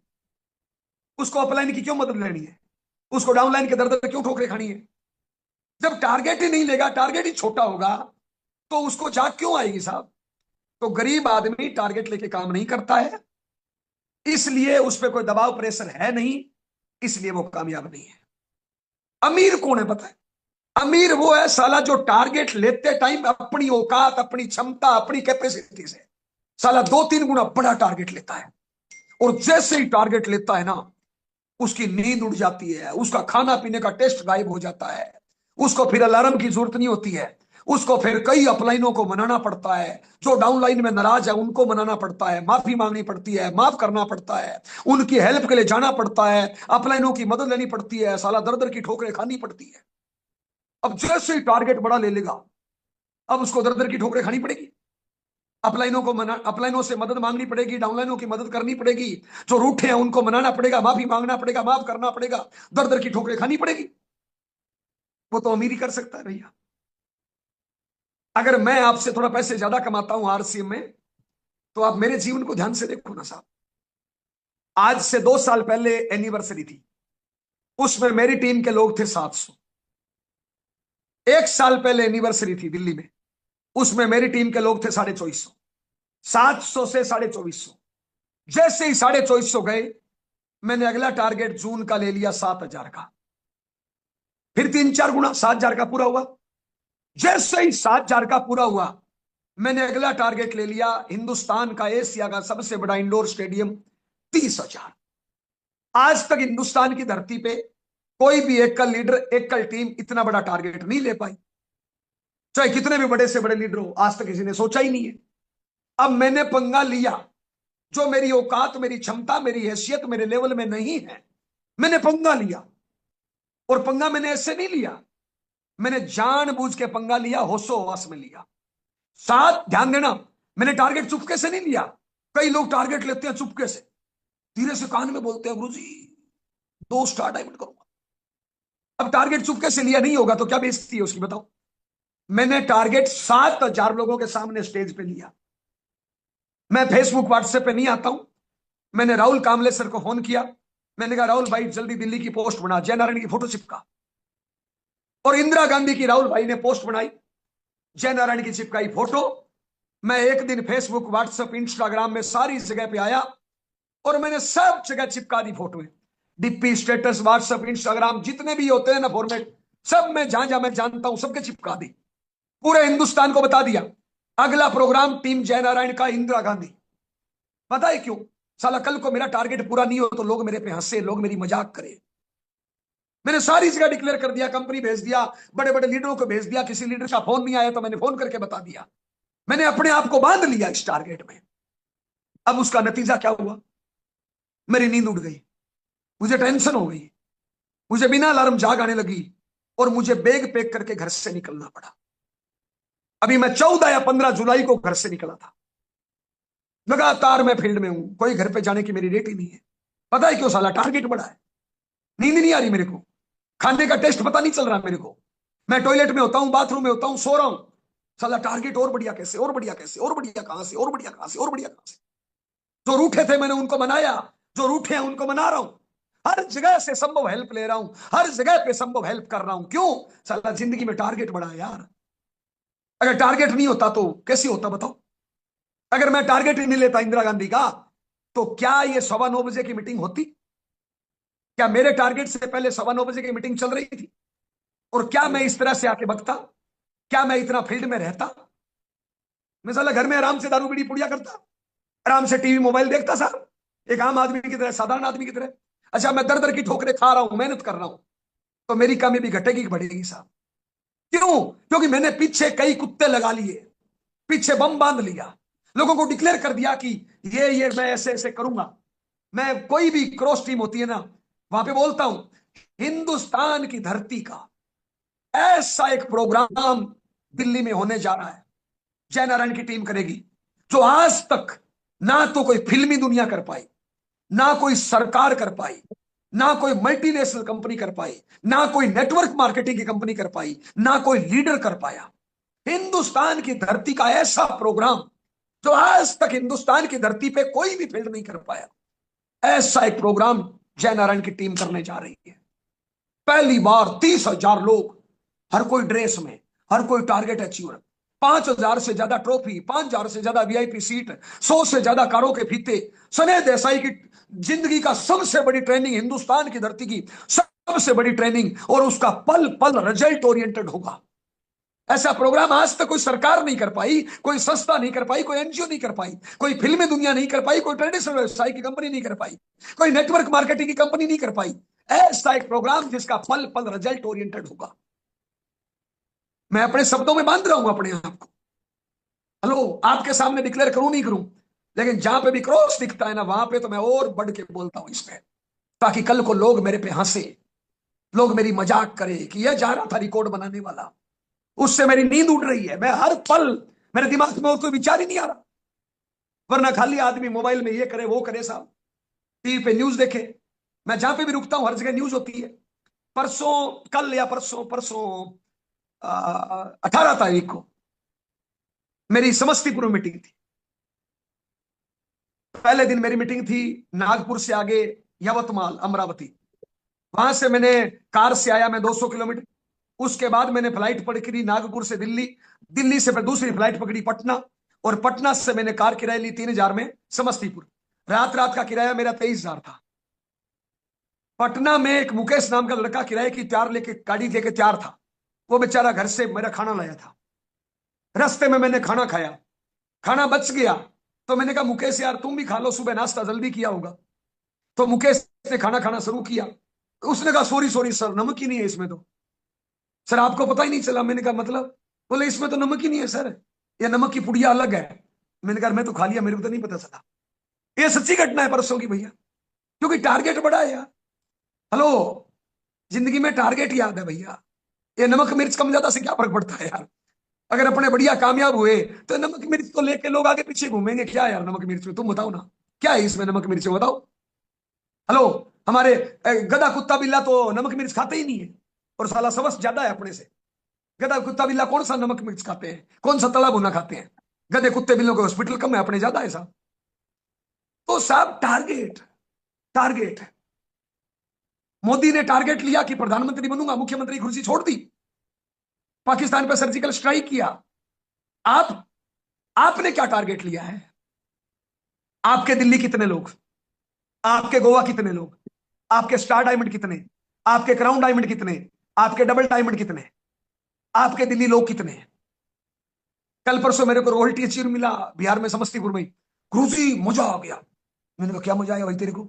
उसको अपलाइन की क्यों मदद लेनी है? उसको डाउनलाइन के दर दर क्यों ठोकरें खानी है? जब टारगेट ही नहीं लेगा, टारगेट ही छोटा होगा, तो उसको जाग क्यों आएगी साहब? तो गरीब आदमी टारगेट लेके काम नहीं करता है, इसलिए उस पर कोई दबाव प्रेशर है नहीं, इसलिए वो कामयाब नहीं है। अमीर कौन है पता है? अमीर वो है साला जो टारगेट लेते टाइम अपनी औकात, अपनी क्षमता, अपनी कैपेसिटी से साला 2-3 गुना बड़ा टारगेट लेता है। और जैसे ही टारगेट लेता है ना, उसकी नींद उड़ जाती है, उसका खाना पीने का टेस्ट गायब हो जाता है, उसको फिर अलार्म की जरूरत नहीं होती है, उसको फिर कई अपलाइनों को मनाना पड़ता है, जो डाउनलाइन में नाराज है उनको मनाना पड़ता है, माफी मांगनी पड़ती है, माफ करना पड़ता है, उनकी हेल्प के लिए जाना पड़ता है, अपलाइनों की मदद लेनी पड़ती है, साला दर दर की ठोकरें खानी पड़ती है। अब जैसे ही टारगेट बड़ा ले लेगा, अब उसको दर दर की ठोकरें खानी पड़ेगी, अपलाइनों को मना, अपलाइनों से मदद मांगनी पड़ेगी, डाउनलाइनों की मदद करनी पड़ेगी, जो रूठे हैं उनको मनाना पड़ेगा, माफी मांगना पड़ेगा, माफ करना पड़ेगा, दर दर की ठोकरें खानी पड़ेगी। वो तो अमीर ही कर सकता है भैया। अगर मैं आपसे थोड़ा पैसे ज्यादा कमाता हूं आरसीएम में, तो आप मेरे जीवन को ध्यान से देखो ना साहब। आज से 2 साल पहले एनिवर्सरी थी, उसमें मेरी टीम के लोग थे 700। 1 साल पहले एनिवर्सरी थी दिल्ली में, उसमें मेरी टीम के लोग थे 2450। 700 से 2450, जैसे ही 2450 गए, मैंने अगला टारगेट जून का ले लिया 7000 का, फिर 3-4 गुना 7000 का पूरा हुआ। जैसे ही 7000 का पूरा हुआ, मैंने अगला टारगेट ले लिया हिंदुस्तान का, एशिया का सबसे बड़ा इंडोर स्टेडियम, 30,000। आज तक हिंदुस्तान की धरती पे कोई भी एकल लीडर, एकल टीम इतना बड़ा टारगेट नहीं ले पाई, चाहे कितने भी बड़े से बड़े लीडर हो, आज तक किसी ने सोचा ही नहीं है। अब मैंने पंगा लिया, जो मेरी औकात, मेरी क्षमता, मेरी हैसियत मेरे लेवल में नहीं है, मैंने पंगा लिया। और पंगा मैंने ऐसे नहीं लिया, मैंने जानबूझ के पंगा लिया, होशो हवास में लिया। साथ ध्यान देना, मैंने टारगेट चुपके से नहीं लिया। कई लोग टारगेट लेते हैं चुपके से, धीरे से कान में बोलते हैं, गुरुजी 2 स्टार डायमंड करूंगा। अब टारगेट चुपके से लिया नहीं होगा तो क्या बेइज्जती है उसकी, बताओ। मैंने टारगेट 7,000 लोगों के सामने स्टेज पे लिया। मैं फेसबुक व्हाट्सएप पे नहीं आता हूं। मैंने राहुल कामले सर को फोन किया, मैंने कहा राहुल भाई जल्दी दिल्ली की पोस्ट बना, जयनारायण की फोटो चिपका। और इंदिरा गांधी की राहुल भाई ने पोस्ट बनाई, जयनारायण की चिपकाई फोटो। मैं एक दिन फेसबुक व्हाट्सएप इंस्टाग्राम में सारी जगह पे आया और मैंने सब जगह चिपका दी फोटोएं, डीपी, स्टेटस, व्हाट्सएप, इंस्टाग्राम, जितने भी होते हैं ना फॉर्मेट, सब में जहां जहां मैं जानता हूं सबके चिपका दी। पूरे हिंदुस्तान को बता दिया अगला प्रोग्राम टीम जयनारायण का, इंदिरा गांधी। पता है क्यों? साला कल को मेरा टारगेट पूरा नहीं हो तो लोग मेरे पे हंसे, लोग मेरी मजाक करें। मैंने सारी जगह डिक्लेयर कर दिया, कंपनी भेज दिया, बड़े बड़े लीडरों को भेज दिया, किसी लीडर का फोन नहीं आया तो मैंने फोन करके बता दिया। मैंने अपने आप को बांध लिया इस टारगेट में। अब उसका नतीजा क्या हुआ? मेरी नींद उड़ गई, मुझे टेंशन हो गई, मुझे बिना अलार्म जाग आने लगी और मुझे बैग पैक करके घर से निकलना पड़ा। अभी मैं 14 या 15 जुलाई को घर से निकला था। लगातार मैं फील्ड में हूं, कोई घर पे जाने की मेरी डेट ही नहीं है। पता है क्यों? साला टारगेट बड़ा है, नींद नहीं आ रही मेरे को, खाने का टेस्ट पता नहीं चल रहा मेरे को। मैं टॉयलेट में होता हूं, बाथरूम में होता हूं, सो रहा हूं, साला टारगेट और बढ़िया कैसे, और बढ़िया कैसे, और बढ़िया कहां से, और बढ़िया कहां से, और बढ़िया कहां से। जो रूठे थे मैंने उनको मनाया, जो रूठे हैं उनको मना रहा हूं, हर जगह से संभव हेल्प ले रहा हूं, हर जगह पे संभव हेल्प कर रहा हूं। क्यों? साला जिंदगी में टारगेट बड़ा है यार। अगर टारगेट नहीं होता तो कैसे होता बताओ? अगर मैं टारगेट ही नहीं लेता इंदिरा गांधी का, तो क्या ये 9:15 बजे की मीटिंग होती? क्या मेरे टारगेट से पहले 9:15 बजे की मीटिंग चल रही थी? और क्या मैं इस तरह से आके बकता? क्या मैं इतना फील्ड में रहता? मैं साला घर में आराम से दारू बीड़ी पुड़िया करता, आराम से टीवी मोबाइल देखता साहब, एक आम आदमी की तरह, साधारण आदमी की तरह। अच्छा, मैं दर दर की ठोकरें खा रहा हूं, मेहनत कर रहा हूं, तो मेरी कामयाबी घटेगी कि बढ़ेगी साहब? क्यों? क्योंकि मैंने पीछे कई कुत्ते लगा लिए, पीछे बम बांध लिया, लोगों को डिक्लेयर कर दिया कि ये मैं ऐसे ऐसे करूंगा। मैं कोई भी क्रॉस टीम होती है ना, वहां पे बोलता हूं हिंदुस्तान की धरती का ऐसा एक प्रोग्राम दिल्ली में होने जा रहा है, जयनारायण की टीम करेगी, जो आज तक ना तो कोई फिल्मी दुनिया कर पाई, ना कोई सरकार कर पाई, ना कोई मल्टीनेशनल कंपनी कर पाई, ना कोई नेटवर्क मार्केटिंग की कंपनी कर पाई, ना कोई लीडर कर पाया। हिंदुस्तान की धरती का ऐसा प्रोग्राम जो आज तक हिंदुस्तान की धरती पे कोई भी फील्ड नहीं कर पाया, ऐसा एक प्रोग्राम जयनारायण की टीम करने जा रही है। पहली बार 30,000 लोग, हर कोई ड्रेस में, हर कोई टारगेट अचीवर, 5,000 से ज्यादा ट्रॉफी, 5,000 से ज्यादा वीआईपी सीट, 100 से ज्यादा कारों के फीते, सने देसाई की जिंदगी का सबसे बड़ी ट्रेनिंग हिंदुस्तान की धरती की सबसे बड़ी ट्रेनिंग, और उसका पल पल रिजल्ट ओरिएंटेड होगा। ऐसा प्रोग्राम आज तक कोई सरकार नहीं कर पाई, कोई संस्था नहीं कर पाई, कोई एनजीओ नहीं कर पाई, कोई फिल्मी दुनिया नहीं कर पाई, कोई ट्रेडिशनल व्यवसाय की कंपनी नहीं कर पाई, कोई नेटवर्क मार्केटिंग की कंपनी नहीं कर पाई। ऐसा एक प्रोग्राम जिसका पल पल रिजल्ट ओरिएंटेड होगा। मैं अपने शब्दों में बांध रहा हूं अपने आप को। हेलो, आपके सामने डिक्लेयर करूं नहीं करूं, लेकिन जहां पे भी क्रॉस दिखता है ना, वहां पे तो मैं और बढ़ के बोलता हूं इसमें, ताकि कल को लोग मेरे पे हंसे, लोग मेरी मजाक करें कि यह जा रहा था रिकॉर्ड बनाने वाला। उससे मेरी नींद उड़ रही है, मैं हर पल, मेरे दिमाग में और कोई विचार ही नहीं आ रहा। वरना खाली आदमी मोबाइल में ये करे वो करे, साहब टीवी पे न्यूज देखे। मैं जहां पे भी रुकता हूं हर जगह न्यूज होती है। परसों, कल या परसों परसों 18 तारीख को मेरी समस्तीपुर में मीटिंग थी। पहले दिन मेरी मीटिंग थी नागपुर से आगे यवतमाल अमरावती। वहां से मैंने कार से आया मैं 200 किलोमीटर। उसके बाद मैंने फ्लाइट पकड़ी नागपुर से दिल्ली, दिल्ली से फिर दूसरी फ्लाइट पकड़ी पटना, और पटना से मैंने कार किराया ली 3,000 में समस्तीपुर। रात रात का किराया मेरा 23,000 था। पटना में एक मुकेश नाम का लड़का किराए की तैयार लेके गाड़ी लेके तैयार था। वो बेचारा घर से मेरा खाना लाया था। रास्ते में मैंने खाना खाया, खाना बच गया, तो मैंने कहा मुकेश यार तुम भी खा लो, सुबह नाश्ता जल्दी किया होगा। तो मुकेश ने खाना खाना शुरू किया। उसने कहा सॉरी सॉरी सर, नमक ही नहीं है इसमें तो। सर आपको पता ही नहीं चला? मैंने कहा मतलब? बोले इसमें तो नमक ही नहीं है सर, ये नमक की पुड़िया अलग है। मैंने कहा मैं तो खा लिया, मेरे को तो नहीं पता चला। ये सच्ची घटना है परसों की भैया, क्योंकि टारगेट बड़ा है यार। हेलो, जिंदगी में टारगेट याद है भैया। ये नमक मिर्च कम ज्यादा से क्या फर्क पड़ता है यार? अगर अपने बढ़िया कामयाब हुए तो नमक मिर्च को लेके लोग आगे पीछे घूमेंगे। क्या यार नमक मिर्च में, तुम बताओ ना, क्या है इसमें नमक मिर्च में, बताओ। हेलो, हमारे गधा कुत्ता बिल्ला तो नमक मिर्च खाते ही नहीं है, और साला सबस ज्यादा है अपने से। गधा कुत्ता बिल्ला कौन सा नमक मिर्च खाते हैं, कौन सा तला भुना खाते हैं? गधे कुत्ते बिल्लों के हॉस्पिटल कम है, अपने ज्यादा है साहब। तो साहब टारगेट, टारगेट। मोदी ने टारगेट लिया कि प्रधानमंत्री बनूंगा, मुख्यमंत्री कुर्सी छोड़ दी, पाकिस्तान पर सर्जिकल स्ट्राइक किया। आप आपने क्या टारगेट लिया है? आपके दिल्ली कितने लोग, आपके गोवा कितने लोग, आपके स्टार डायमंड कितने, आपके क्राउन डायमंड कितने, आपके डबल डायमंड कितने, आपके दिल्ली लोग कितने? कल परसों मेरे को रॉयल्टी अचीव मिला बिहार में समस्तीपुर में। गुरुजी मजा आ गया। मैंने कहा क्या मजा आया भाई तेरे को?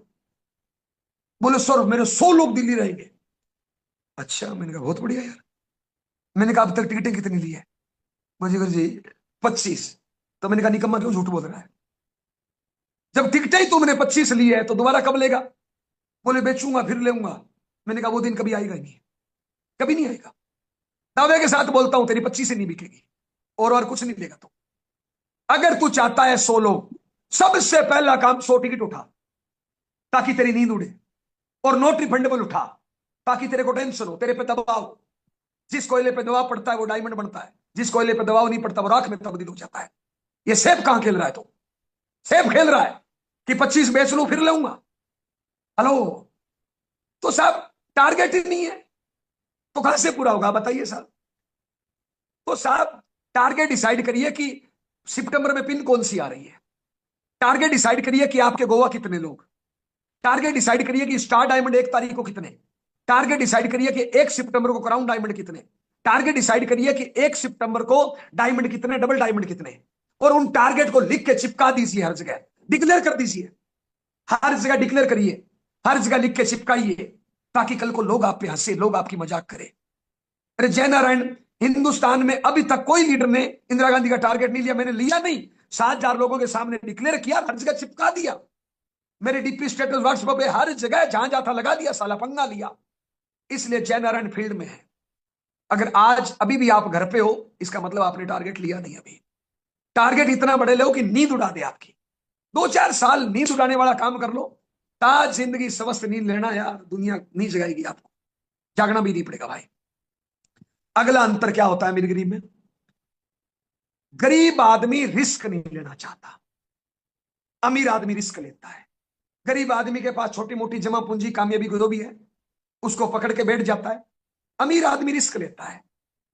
बोले सर मेरे 100 लोग दिल्ली रहेंगे। अच्छा, मैंने कहा बहुत बढ़िया यार। मैंने कहा अब तक टिकटें कितनी ली है? मुझे गुरुजी 25। तो मैंने कहा निकम्मा क्यों झूठ बोल रहा है? जब टिकटें ही तुमने 25 ली है तो दोबारा कब लेगा? बोले बेचूंगा फिर लेऊंगा। मैंने कहा वो दिन कभी आएगा ही नहीं, कभी नहीं आएगा। दावे के साथ बोलता हूं तेरी 25 से नहीं बिकेगी, और कुछ नहीं लेगा। तो अगर तू चाहता है 100 लोग, सबसे पहला काम 100 टिकट उठा, ताकि तेरी नींद उड़े, और नॉट रिफंडेबल उठा, ताकि तेरे को टेंशन हो, तेरे पे दबाव। जिस कोयले पे दबाव पड़ता है वो डायमंड बनता है, जिस कोयले पे दबाव नहीं पड़ता वो राख में तब्दील हो जाता है। ये सेफ कहां खेल रहा है? तो सेफ खेल रहा है कि 25 बेच लूं फिर लूंगा। हेलो, तो साहब टारगेट ही नहीं है तो कहां से पूरा होगा बताइए साहब? तो साहब टारगेट डिसाइड करिए कि सितंबर में पिन कौन सी आ रही है। टारगेट डिसाइड करिए कि आपके गोवा कितने लोग। टारगेट डिसाइड करिए कि स्टार डायमंड 1 तारीख को कितने। टारगेट डिसाइड करिए कि 1 सितंबर को क्राउन डायमंड कितने। टारगेट डिसाइड करिए कि 1 सितंबर को डायमंड कितने, डबल डायमंड कितने। और उन टारगेट को लिख के चिपका दीजिए, हर जगह डिक्लेयर कर दीजिए, हर जगह डिक्लेयर करिए, हर जगह लिख के चिपकाइए, ताकि कल को लोग आप पे हंसे, लोग आपकी मजाक करें। अरे जय नारायण, हिंदुस्तान में अभी तक कोई लीडर ने इंदिरा गांधी का टारगेट नहीं लिया। मैंने लिया नहीं, 7,000 लोगों के सामने डिक्लेयर किया, हर जगह चिपका दिया। मेरे डीपी स्टेटस व्हाट्सएप पे हर जगह जहां जहां था लगा दिया, साला पंगा लिया। इसलिए जय नारायण फील्ड में है। अगर आज अभी भी आप घर पे हो, इसका मतलब आपने टारगेट लिया नहीं अभी। टारगेट इतना बड़े लो कि नींद उड़ा दे आपकी। 2-4 साल नींद उड़ाने वाला काम कर लो, ताज जिंदगी समस्त नींद लेना यार, दुनिया नहीं जगाएगी आपको, जागना भी नहीं पड़ेगा भाई। अगला अंतर क्या होता है मेरे गरीब में? गरीब आदमी रिस्क नहीं लेना चाहता, अमीर आदमी रिस्क लेता है। गरीब आदमी के पास छोटी मोटी जमा पूंजी कामयाबी जो भी है उसको पकड़ के बैठ जाता है। अमीर आदमी रिस्क लेता है।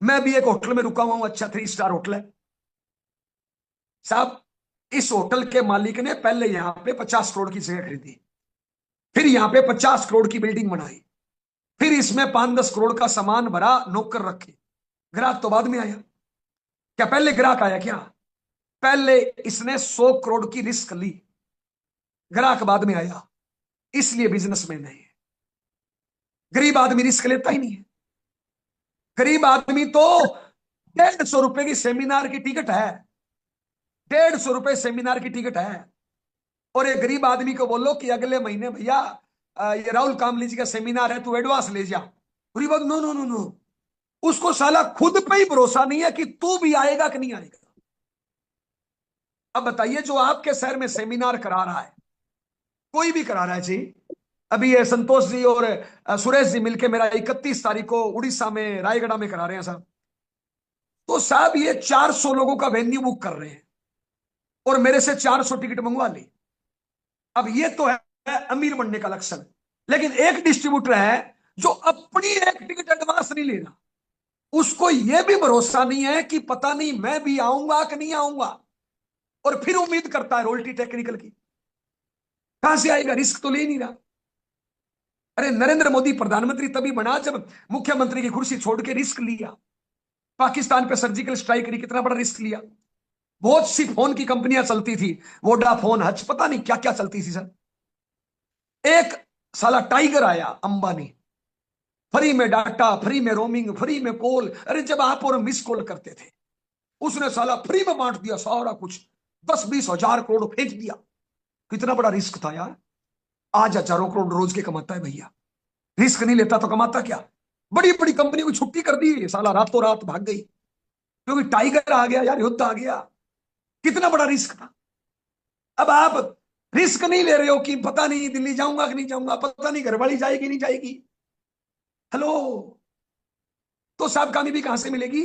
मैं भी एक होटल में रुका हुआ हूं, अच्छा 3 स्टार होटल है साहब। इस होटल के मालिक ने पहले यहां पे 50 करोड़ की जगह खरीदी, फिर यहां पे 50 करोड़ की बिल्डिंग बनाई, फिर इसमें 5-10 करोड़ का सामान भरा, नौकर रखे। ग्राहक तो बाद में आया। क्या पहले ग्राहक आया क्या? पहले इसने 100 करोड़ की रिस्क ली, ग्राहक बाद में आया। इसलिए बिजनेसमैन है। गरीब आदमी रिस्क लेता ही नहीं है। गरीब आदमी तो 150 रुपए की सेमिनार की टिकट है, 150 रुपए सेमिनार की टिकट है। और ये गरीब आदमी को बोलो कि अगले महीने भैया ये राहुल कामली जी का सेमिनार है, तू एडवांस ले जा। गरीब आदमी नो नो नो नो, उसको साला खुद पे ही भरोसा नहीं है कि तू भी आएगा कि नहीं आएगा। अब बताइए, जो आपके शहर में सेमिनार करा रहा है, कोई भी करा रहा है जी। अभी ये संतोष जी और सुरेश जी मिलके मेरा 31 तारीख को उड़ीसा में रायगढ़ में करा रहे हैं साहब। तो साहब ये 400 लोगों का वेन्यू बुक कर रहे हैं और मेरे से 400 टिकट मंगवा ली। अब ये तो है अमीर बनने का लक्षण। लेकिन एक डिस्ट्रीब्यूटर है जो अपनी एक टिकट एडवांस नहीं ले रहा, उसको यह भी भरोसा नहीं है कि पता नहीं मैं भी आऊंगा कि नहीं आऊंगा, और फिर उम्मीद करता है रॉयल्टी टेक्निकल की। कहां से आएगा? रिस्क तो ले नहीं रहा। अरे नरेंद्र मोदी प्रधानमंत्री तभी बना जब मुख्यमंत्री की कुर्सी छोड़ के रिस्क लिया। पाकिस्तान पे सर्जिकल स्ट्राइक करी, कितना बड़ा रिस्क लिया। बहुत सी फोन की कंपनियां चलती थी, वोडाफोन, हच, पता नहीं क्या क्या चलती थी सर। एक साला टाइगर आया, अंबानी, फ्री में डाटा, फ्री में रोमिंग, फ्री में कॉल। अरे जब आप और मिस कॉल करते थे, उसने साला फ्री में बांट दिया सारा कुछ, 10-20 हजार करोड़ फेंक दिया। कितना बड़ा रिस्क था यार। आज हजारों करोड़ रोज के कमाता है भैया। रिस्क नहीं लेता तो कमाता क्या? बड़ी बड़ी कंपनी को छुट्टी कर दी, साला रातों रात भाग गई क्योंकि टाइगर आ गया यार, युद्ध आ गया। कितना बड़ा रिस्क था। अब आप रिस्क नहीं ले रहे हो कि पता नहीं दिल्ली जाऊंगा कि नहीं जाऊंगा, पता नहीं घरवाली जाएगी नहीं जाएगी। हेलो, तो साहब कामयाबी कहां से मिलेगी?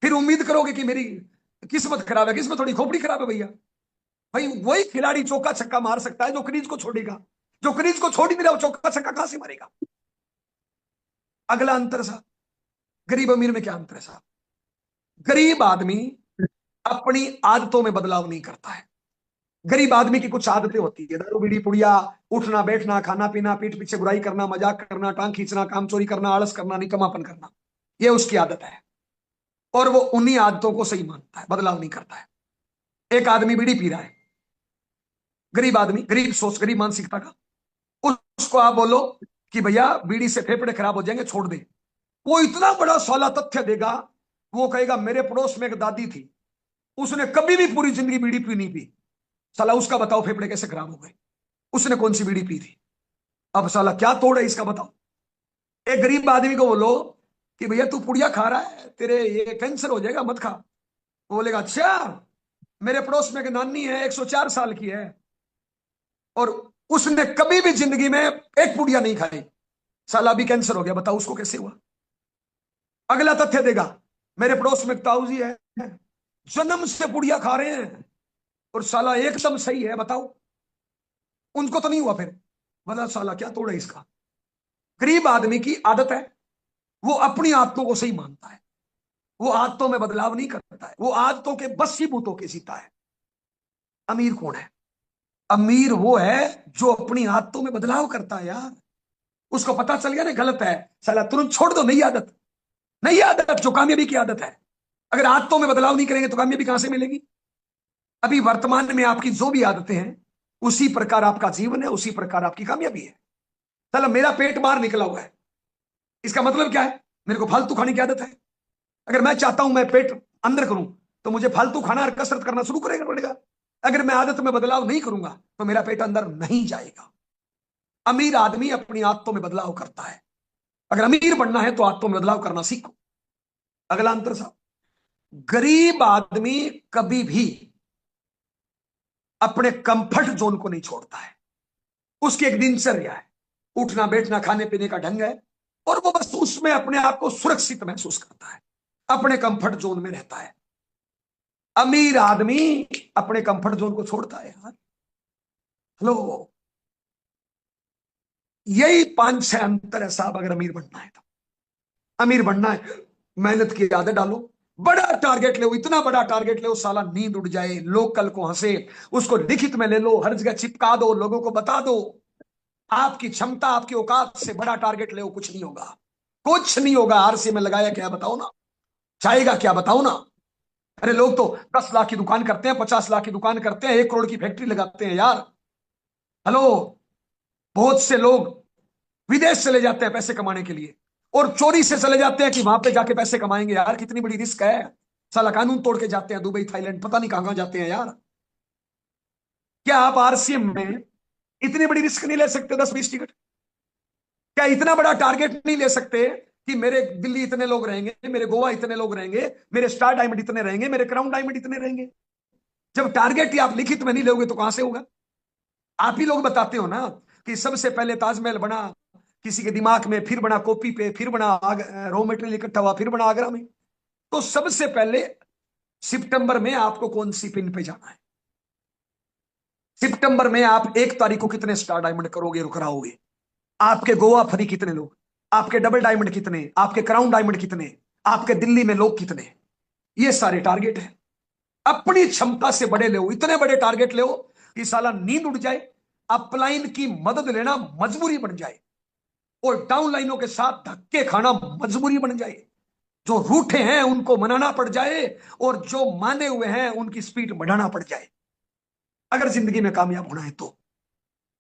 फिर उम्मीद करोगे कि मेरी किस्मत खराब है। किस्मत थोड़ी, खोपड़ी खराब है भैया। भाई वही खिलाड़ी चौका छक्का मार सकता है जो क्रीज को छोड़ेगा। जो क्रीज को छोड़ ही नहीं रहा, वो चौका छक्का कहां से मारेगा? अगला अंतर साहब, गरीब अमीर में क्या अंतर है साहब? गरीब आदमी अपनी आदतों में बदलाव नहीं करता है। गरीब आदमी की कुछ आदतें होती है, दारू बीड़ी पुड़िया, उठना बैठना, खाना पीना, पीठ पीछे बुराई करना, मजाक करना, टांग खींचना, काम चोरी करना, आलस करना, निकम्मापन करना। ये उसकी आदत है और वो उन्हीं आदतों को सही मानता है, बदलाव नहीं करता है। एक आदमी बीड़ी पी रहा है, गरीब आदमी, गरीब सोच, गरीब मानसिकता का। उसको आप बोलो कि भैया बीड़ी से फेफड़े खराब हो जाएंगे, छोड़ दे। वो इतना बड़ा साला तथ्य देगा। वो कहेगा मेरे पड़ोस में एक दादी थी, उसने कभी भी पूरी जिंदगी बीड़ी पी नहीं पी। साला उसका बताओ फेफड़े कैसे खराब हो गए? उसने कौन सी बीड़ी पी थी? अब साला क्या तोड़ है इसका बताओ। एक गरीब आदमी को बोलो कि भैया तू पुड़िया खा रहा है, तेरे ये कैंसर हो जाएगा, मत खा। वो बोलेगा अच्छा, मेरे पड़ोस में एक नानी है, 104 साल की है, और उसने कभी भी जिंदगी में एक पुड़िया नहीं खाई, साला भी कैंसर हो गया, बताओ उसको कैसे हुआ? अगला तथ्य देगा, मेरे पड़ोस में एक ताऊ जी है, जन्म से पुड़िया खा रहे हैं और साला एकदम सही है, बताओ उनको तो नहीं हुआ। फिर बता साला क्या तोड़ है इसका? गरीब आदमी की आदत है, वो अपनी आदतों को सही मानता है, वो आदतों में बदलाव नहीं करता है, वो आदतों के बसीबूतों के जीता है। अमीर कौन है? अमीर वो है जो अपनी आदतों में बदलाव करता है यार। उसको पता चल गया ना गलत है, साला तुरंत छोड़ दो। नई आदत, नई आदत जो कामयाबी की आदत है। अगर आदतों में बदलाव नहीं करेंगे तो कामयाबी कहां से मिलेगी? अभी वर्तमान में आपकी जो भी आदतें हैं, उसी प्रकार आपका जीवन है, उसी प्रकार आपकी कामयाबी है। साला मेरा पेट बाहर निकला हुआ है, इसका मतलब क्या है? मेरे को फालतू खाने की आदत है। अगर मैं चाहता हूं मैं पेट अंदर करूं, तो मुझे फालतू खाना और कसरत करना शुरू करेगा पड़ेगा। अगर मैं आदत में बदलाव नहीं करूंगा तो मेरा पेट अंदर नहीं जाएगा। अमीर आदमी अपनी आदतों में बदलाव करता है। अगर अमीर बनना है तो आदतों में बदलाव करना सीखो। अगला अंतर साहब, गरीब आदमी कभी भी अपने कंफर्ट जोन को नहीं छोड़ता है। उसकी एक दिनचर्या है, उठना बैठना, खाने पीने का ढंग है, और वो बस उसमें अपने आप को सुरक्षित महसूस करता है, अपने कंफर्ट जोन में रहता है। अमीर आदमी अपने कंफर्ट जोन को छोड़ता है यार। हेलो, यही 5-6 अंतर है साहब अगर अमीर बनना है तो। अमीर बनना है, मेहनत की आदत डालो, बड़ा टारगेट ले, इतना बड़ा टारगेट ले साला नींद उड़ जाए, लोग कल को हंसे, उसको लिखित में ले लो, हर जगह चिपका दो, लोगों को बता दो। आपकी क्षमता, आपकी औकात से बड़ा टारगेट ले, कुछ नहीं होगा, कुछ नहीं होगा। आरसी में लगाया क्या बताओ ना, जाएगा क्या बताओ ना। अरे लोग तो 10 लाख की दुकान करते हैं, 50 लाख की दुकान करते हैं, 1 करोड़ की फैक्ट्री लगाते हैं यार। हेलो, बहुत से लोग विदेश चले जाते हैं पैसे कमाने के लिए, और चोरी से चले जाते हैं कि वहां पे जाके पैसे कमाएंगे। यार कितनी बड़ी रिस्क है। साला कानून तोड़ के जाते हैं, दुबई, थाईलैंड, पता नहीं कहां कहां जाते हैं यार। क्या आप आरसीएम में इतनी बड़ी रिस्क नहीं ले सकते? 10-20 टिकट, क्या इतना बड़ा टारगेट नहीं ले सकते कि मेरे दिल्ली इतने लोग रहेंगे, मेरे गोवा इतने लोग रहेंगे, मेरे स्टार डायमंड इतने रहेंगे, मेरे क्राउन डायमंड इतने रहेंगे? जब टारगेट ही आप लिखित में नहीं लोगे तो कहां से होगा? आप ही लोग बताते हो ना कि सबसे पहले ताजमहल बना किसी के दिमाग में, फिर बना कॉपी पे, फिर बना रॉ मटेरियल इकट्ठा हुआ, फिर बना आगरा में। तो सबसे पहले सितंबर में आपको कौन सी पिन पे जाना है? सितंबर में आप 1 तारीख को कितने स्टार डायमंड करोगे और कराओगे? आपके गोवा फ्री कितने लोग, आपके डबल डायमंड कितने, आपके क्राउन डायमंड कितने, आपके दिल्ली में लोग कितने? ये सारे टारगेट है। अपनी क्षमता से बड़े ले, इतने बड़े टारगेट ले कि साला नींद उड़ जाए, अपलाइन की मदद लेना मजबूरी बन जाए, और डाउन लाइनों के साथ धक्के खाना मजबूरी बन जाए। जो रूठे हैं उनको मनाना पड़ जाए, और जो माने हुए हैं उनकी स्पीड बढ़ाना पड़ जाए, अगर जिंदगी में कामयाब होना है तो।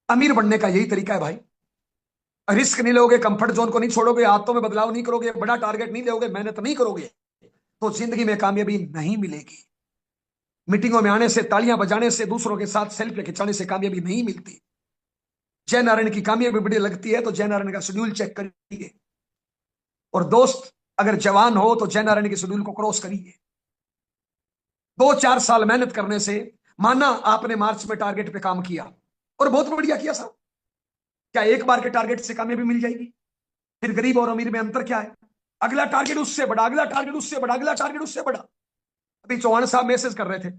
अमीर बनने का यही तरीका है भाई। रिस्क नहीं लोगे, कंफर्ट जोन को नहीं छोड़ोगे, आदतों में बदलाव नहीं करोगे, बड़ा टारगेट नहीं लोगे, मेहनत नहीं करोगे, तो जिंदगी में कामयाबी नहीं मिलेगी। मीटिंगों में आने से, तालियां बजाने से, दूसरों के साथ सेल्फी खिंचाने से कामयाबी नहीं मिलती। जय नारायण की कामयाबी बड़ी लगती है तो जय नारायण का शेड्यूल चेक करिए, और दोस्त अगर जवान हो तो जय नारायण के शेड्यूल को क्रॉस करिए। 2-4 साल मेहनत करने से, माना आपने मार्च में टारगेट पे काम किया और बहुत बढ़िया किया साहब, क्या एक बार के टारगेट से कामयाबी मिल जाएगी? फिर गरीब और अमीर में अंतर क्या है? अगला टारगेट उससे बड़ा, अगला टारगेट उससे बड़ा, अगला टारगेट उससे बड़ा। अभी चौहान साहब मैसेज कर रहे थे,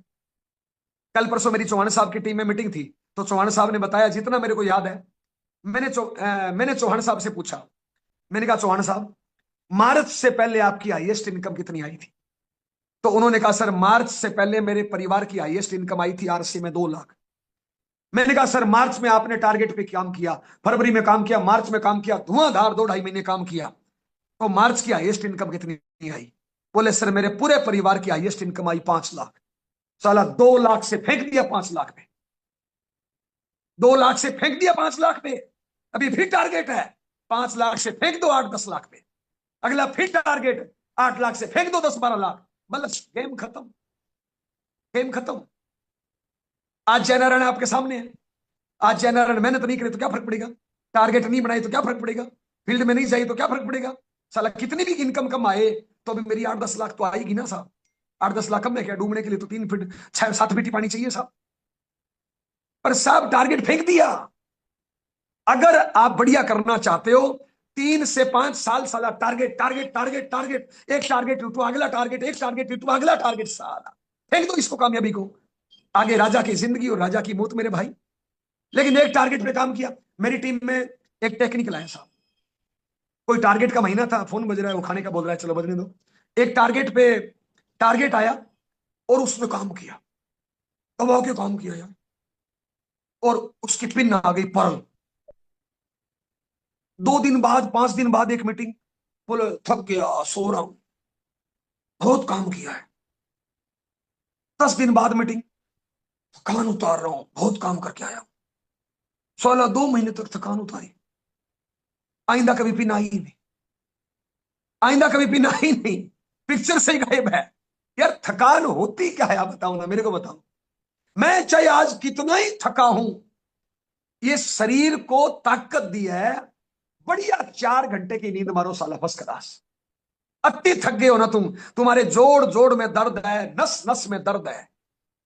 कल परसों मेरी चौहान साहब की टीम में मीटिंग थी, तो चौहान साहब ने बताया, जितना मेरे को याद है, मैंने चौहान साहब से पूछा, मैंने कहा चौहान साहब, मार्च से पहले आपकी हाईएस्ट इनकम कितनी आई थी? तो उन्होंने कहा सर, मार्च से पहले मेरे परिवार की हाईएस्ट इनकम आई थी आरसी में 2 लाख। मैंने कहा सर, मार्च में आपने टारगेट पे काम किया, फरवरी में काम किया, मार्च में काम किया, धुआंधार 2-2.5 महीने काम किया, तो मार्च की हाईएस्ट इनकम कितनी आई? बोले सर, मेरे पूरे परिवार की हाईएस्ट इनकम आई 5 लाख। साला 2 लाख से फेंक दिया 5 लाख पे, 2 लाख से फेंक दिया 5 लाख पे। अभी फिर टारगेट है 5 लाख से फेंक दो 8-10 लाख पे, अगला फिर टारगेट 8 लाख से फेंक दो 10-12 लाख। मतलब गेम खत्म, गेम खत्म। आज जय नारायण आपके सामने है, आज जय नारायण मेहनत नहीं करे तो क्या फर्क पड़ेगा? टारगेट नहीं बनाए तो क्या फर्क पड़ेगा? फील्ड में नहीं जाए तो क्या फर्क पड़ेगा? साला कितनी भी इनकम कम आए तो अभी मेरी 8-10 लाख तो आएगी ना साहब। 8-10 लाख कम है क्या? डूबने के लिए तो 3 फीट 6-7 फीट ही पानी चाहिए साहब। पर साहब टारगेट फेंक दिया। अगर आप बढ़िया करना चाहते हो, 3 से 5 साल साला टारगेट टारगेट टारगेट टारगेट, एक टारगेट टूटो अगला टारगेट, एक टारगेट टूटो अगला टारगेट, साला फेंक दो इसको, कामयाबी को। आगे राजा की जिंदगी और राजा की मौत मेरे भाई। लेकिन एक टारगेट पे काम किया। मेरी टीम में एक टेक्निकल आया साहब, कोई टारगेट का महीना था, फोन बज रहा है, वो खाने का बोल रहा है, चलो बजने दो। एक टारगेट पे टारगेट आया और उसने काम किया, दबा के काम किया यार, और उसकी पिन आ गई पर्ल। 2 दिन बाद, 5 दिन बाद एक मीटिंग, बोले थक गया, सो रहा हूं, बहुत काम किया है। 10 दिन बाद मीटिंग, थकान उतार रहा हूं, बहुत काम करके आया हूं। 2 महीने तक थकान उतारी, आइंदा कभी पिन आई ही नहीं, आइंदा कभी पिन आई ही नहीं, पिक्चर से ही गायब है। यार थकान होती क्या है आप बताओ ना, मेरे को बताओ। मैं चाहे आज कितना ही थका हूं, ये शरीर को ताकत दी है, बढ़िया 4 घंटे की नींद मारो साला, फर्स्ट क्लास। अति थक गए हो ना तुम, तुम्हारे जोड़ जोड़ में दर्द है, नस नस में दर्द है,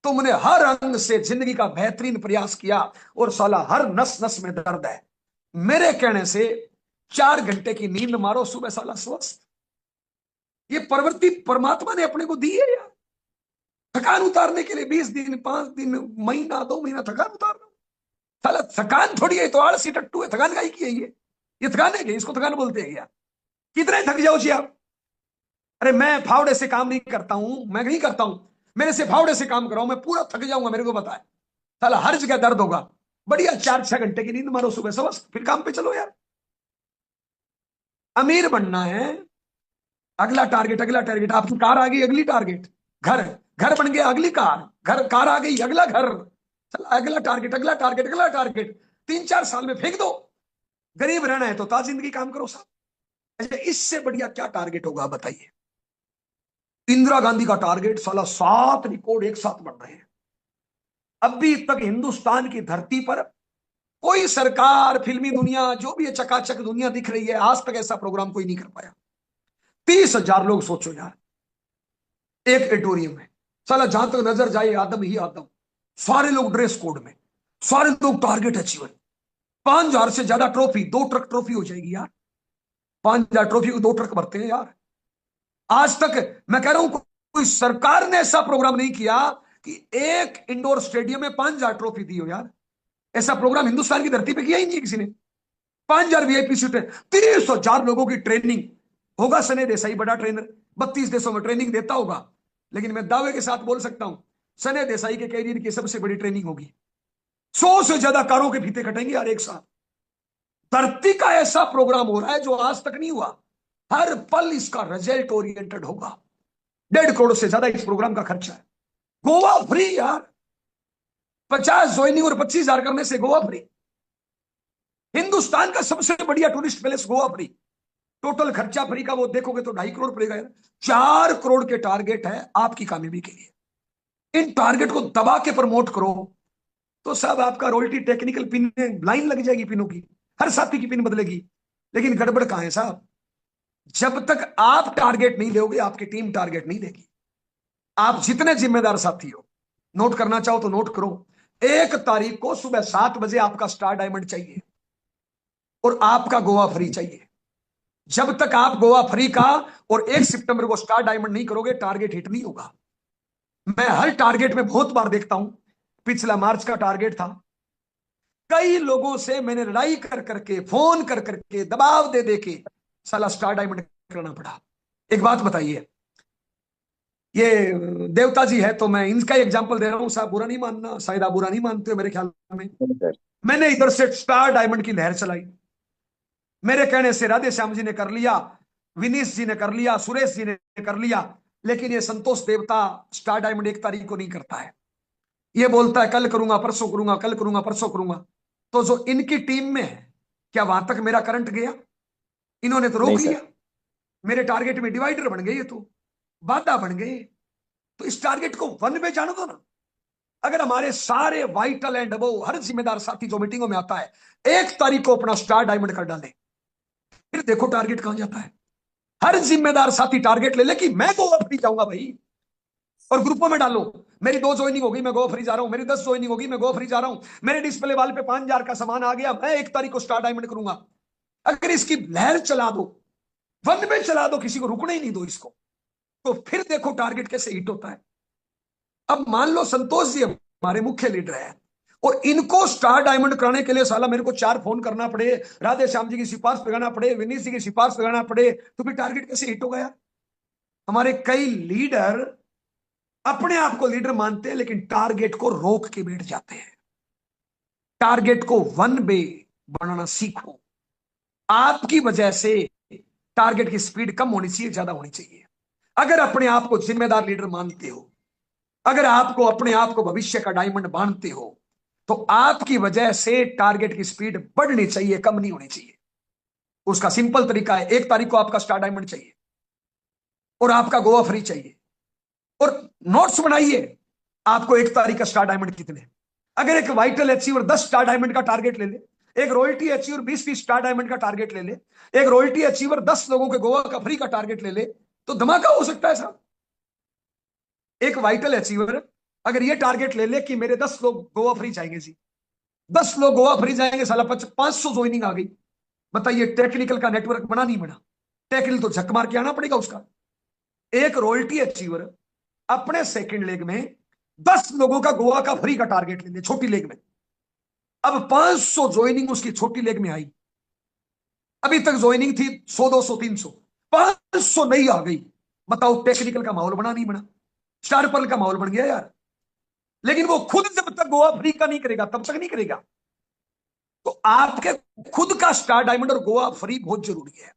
तुमने हर अंग से जिंदगी का बेहतरीन प्रयास किया और साला हर नस नस में दर्द है। मेरे कहने से 4 घंटे की नींद मारो सुबह, साला स्वस्थ। ये प्रवृत्ति परमात्मा ने अपने को दी है यार, थकान उतारने के लिए। 20 दिन, 5 दिन, महीना, 2 महीना थकान उतारना, साला थकान थोड़ी है, तो आलसी टट्टू है, थकान काहे की है ये थकान है क्या? इसको थकान बोलते हैं क्या? कितने थक जाओ जी आप। अरे मैं फावड़े से काम नहीं करता हूं, मैं नहीं करता हूं, मेरे से फावड़े से काम कराओ, मैं पूरा थक जाऊंगा, मेरे को बताए। साला हर जगह दर्द होगा, बढ़िया 4-6 घंटे की नींद मारो सुबह सुबह, फिर काम पे चलो यार। अमीर बनना है, अगला टारगेट, अगला टारगेट। आपकी कार आ गई, अगली टारगेट घर, घर बन गया, अगली कार, घर, कार आ गई, अगला घर, चल अगला टारगेट, अगला टारगेट, अगला टारगेट। 3-4 साल में फेंक दो। गरीब रहना है तो ताज जिंदगी काम करो साहब। अच्छा, इससे बढ़िया क्या टारगेट होगा बताइए। इंदिरा गांधी का टारगेट साला 7 रिकॉर्ड एक साथ बन रहे हैं। अभी तक हिंदुस्तान की धरती पर कोई सरकार, फिल्मी दुनिया, जो भी है चकाचक दुनिया दिख रही है, आज तक ऐसा प्रोग्राम कोई नहीं कर पाया। 30,000 लोग, सोचो यार, एक एडिटोरियम में। साला जहां तक नजर जाए आदम ही आदम, सारे लोग ड्रेस कोड में, सारे लोग टारगेट अचीवर। 5,000 से ज्यादा ट्रॉफी, 2 ट्रक ट्रॉफी हो जाएगी यार। 5,000 ट्रॉफी को 2 ट्रक भरते हैं यार। आज तक मैं कह रहा हूं कोई सरकार ने ऐसा प्रोग्राम नहीं किया कि एक इंडोर स्टेडियम में 5,000 ट्रॉफी दी हो यार। ऐसा प्रोग्राम हिंदुस्तान की धरती पे किया ही नहीं किसी ने। 5,000 VIP सीटें, 30,000 लोगों की ट्रेनिंग होगा। सने देसाई बड़ा ट्रेनर, 32 देशों में ट्रेनिंग देता होगा, लेकिन मैं दावे के साथ बोल सकता हूं सने देसाई के कैरियर की सबसे बड़ी ट्रेनिंग होगी। 100 से ज्यादा कारों के फीते कटेंगे यार एक साथ। धरती का ऐसा प्रोग्राम हो रहा है जो आज तक नहीं हुआ। हर पल इसका रिजल्ट ओरिएंटेड होगा। 1.5 करोड़ से ज्यादा इस प्रोग्राम का खर्चा है। गोवा फ्री यार, 50 ज्वाइनिंग और 25,000 करने से गोवा फ्री। हिंदुस्तान का सबसे बढ़िया tourist palace Goa free. Total खर्चा फ्री का वो देखोगे तो 2.5 करोड़ पड़ेगा यार। 4 करोड़ के टारगेट है आपकी कामयाबी के लिए। इन टारगेट को दबा के प्रमोट करो तो सब आपका रॉयल्टी टेक्निकल पिन लाइन लग जाएगी, पिनों की, हर साथी की पिन बदलेगी। लेकिन गड़बड़ कहां है साहब, जब तक आप टारगेट नहीं दोगे आपकी टीम टारगेट नहीं देगी। आप जितने जिम्मेदार साथी हो, नोट करना चाहो तो नोट करो, 1 तारीख को सुबह 7 बजे आपका स्टार डायमंड चाहिए और आपका गोवा फ्री चाहिए। जब तक आप गोवा फ्री का और 1 सितंबर को स्टार डायमंड नहीं करोगे, टारगेट हिट नहीं होगा। मैं हर टारगेट में बहुत बार देखता हूं, पिछला मार्च का टारगेट था, कई लोगों से मैंने लड़ाई कर करके, फोन कर करके, दबाव दे दे के साला स्टार डायमंड करना पड़ा। एक बात बताइए, ये देवता जी है तो मैं इनका एग्जांपल दे रहा हूं, साहब बुरा नहीं मानना, शायद आप बुरा नहीं मानते हो मेरे ख्याल में। मैंने इधर से स्टार डायमंड की लहर चलाई, मेरे कहने से राधे श्याम जी ने कर लिया, विनीश जी ने कर लिया, सुरेश जी ने कर लिया, लेकिन ये संतोष देवता स्टार डायमंड 1 तारीख को नहीं करता है। ये बोलता है कल करूंगा, परसों करूंगा, कल करूंगा, परसों करूंगा। तो जो इनकी टीम में है, क्या वहां तक मेरा करंट गया? इन्होंने तो रोक लिया। मेरे टारगेट में डिवाइडर बन गए, ये तो बाधा बन गए। तो इस टारगेट को वन वे जानो दो ना। अगर हमारे सारे वाइटल एंड अबव हर जिम्मेदार साथी जो मीटिंगों में आता है 1 तारीख को अपना स्टार डायमंड कर डाले, फिर देखो टारगेट कहां जाता है। हर जिम्मेदार साथी टारगेट ले ले कि मैं गोवा फ्री जाऊंगा भाई, और ग्रुपों में डालो, मेरी 2 ज्वाइनिंग हो गई मैं गोवा फ्री जा रहा हूं, मेरी 10 ज्वाइनिंग होगी मैं गोवा फ्री जा रहा हूं, मेरे डिस्प्ले वाल पे 5,000 का सामान आ गया, मैं 1 तारीख को स्टार डायमंड करूंगा। अगर इसकी लहर चला दो, वन में चला दो, किसी को रुकने ही नहीं दो इसको, तो फिर देखो टारगेट कैसे हिट होता है। अब मान लो संतोष जी हमारे मुख्य लीडर है और इनको स्टार डायमंड कराने के लिए साला मेरे को 4 फोन करना पड़े, राधे श्याम जी की सिफारिश लगाना पड़े, विनीत जी की सिफारिश लगाना पड़े, तो फिर टारगेट कैसे हिट होगा यार। हमारे कई लीडर अपने आप को लीडर मानते हैं लेकिन टारगेट को रोक के बैठ जाते हैं। टारगेट को वन वे बनाना सीखो। आपकी वजह से टारगेट की स्पीड कम होनी चाहिए, ज्यादा होनी चाहिए। अगर अपने आप को जिम्मेदार लीडर मानते हो, अगर आपको अपने आप को भविष्य का डायमंड मानते हो, तो आपकी वजह से टारगेट की स्पीड बढ़नी चाहिए, कम नहीं होनी चाहिए। उसका सिंपल तरीका है, 1 तारीख को आपका स्टार डायमंड चाहिए और आपका गोवा फ्री चाहिए, और नोट्स बनाइए आपको 1 तारीख का स्टार डायमंड कितने। अगर एक वाइटल अचीवर 10 स्टार डायमंड का टारगेट ले ले, एक रॉयल्टी अचीवर 20-20 स्टार डायमंड का टारगेट ले ले, एक रॉयल्टी अचीवर 10 लोगों के गोवा का फ्री का टारगेट ले ले, तो धमाका हो सकता है साहब। एक वाइटल अचीवर अगर ये टारगेट ले ले कि मेरे 10 लोग गोवा फ्री जाएंगे जी, 10 लोग गोवा फ्री जाएंगे, साला 500 ज्वाइनिंग आ गई। बताइए टेक्निकल का नेटवर्क बना नहीं बना? टेक्निकल तो झक मार के आना पड़ेगा उसका। एक रॉयल्टी अचीवर अपने सेकंड लेग में 10 लोगों का गोवा का फ्री का टारगेट ले ले, छोटी लेग में। अब 500 ज्वाइनिंग उसकी छोटी लेग में आई, अभी तक ज्वाइनिंग थी 100, 200, 300, 500 नहीं आ गई। बताओ टेक्निकल का माहौल बना नहीं बना? स्टार पर्ल का माहौल बन गया यार। लेकिन वो खुद जब तक गोवा फ्री का नहीं करेगा तब तक नहीं करेगा। तो आपके खुद का स्टार डायमंड और गोवा फ्री बहुत जरूरी है।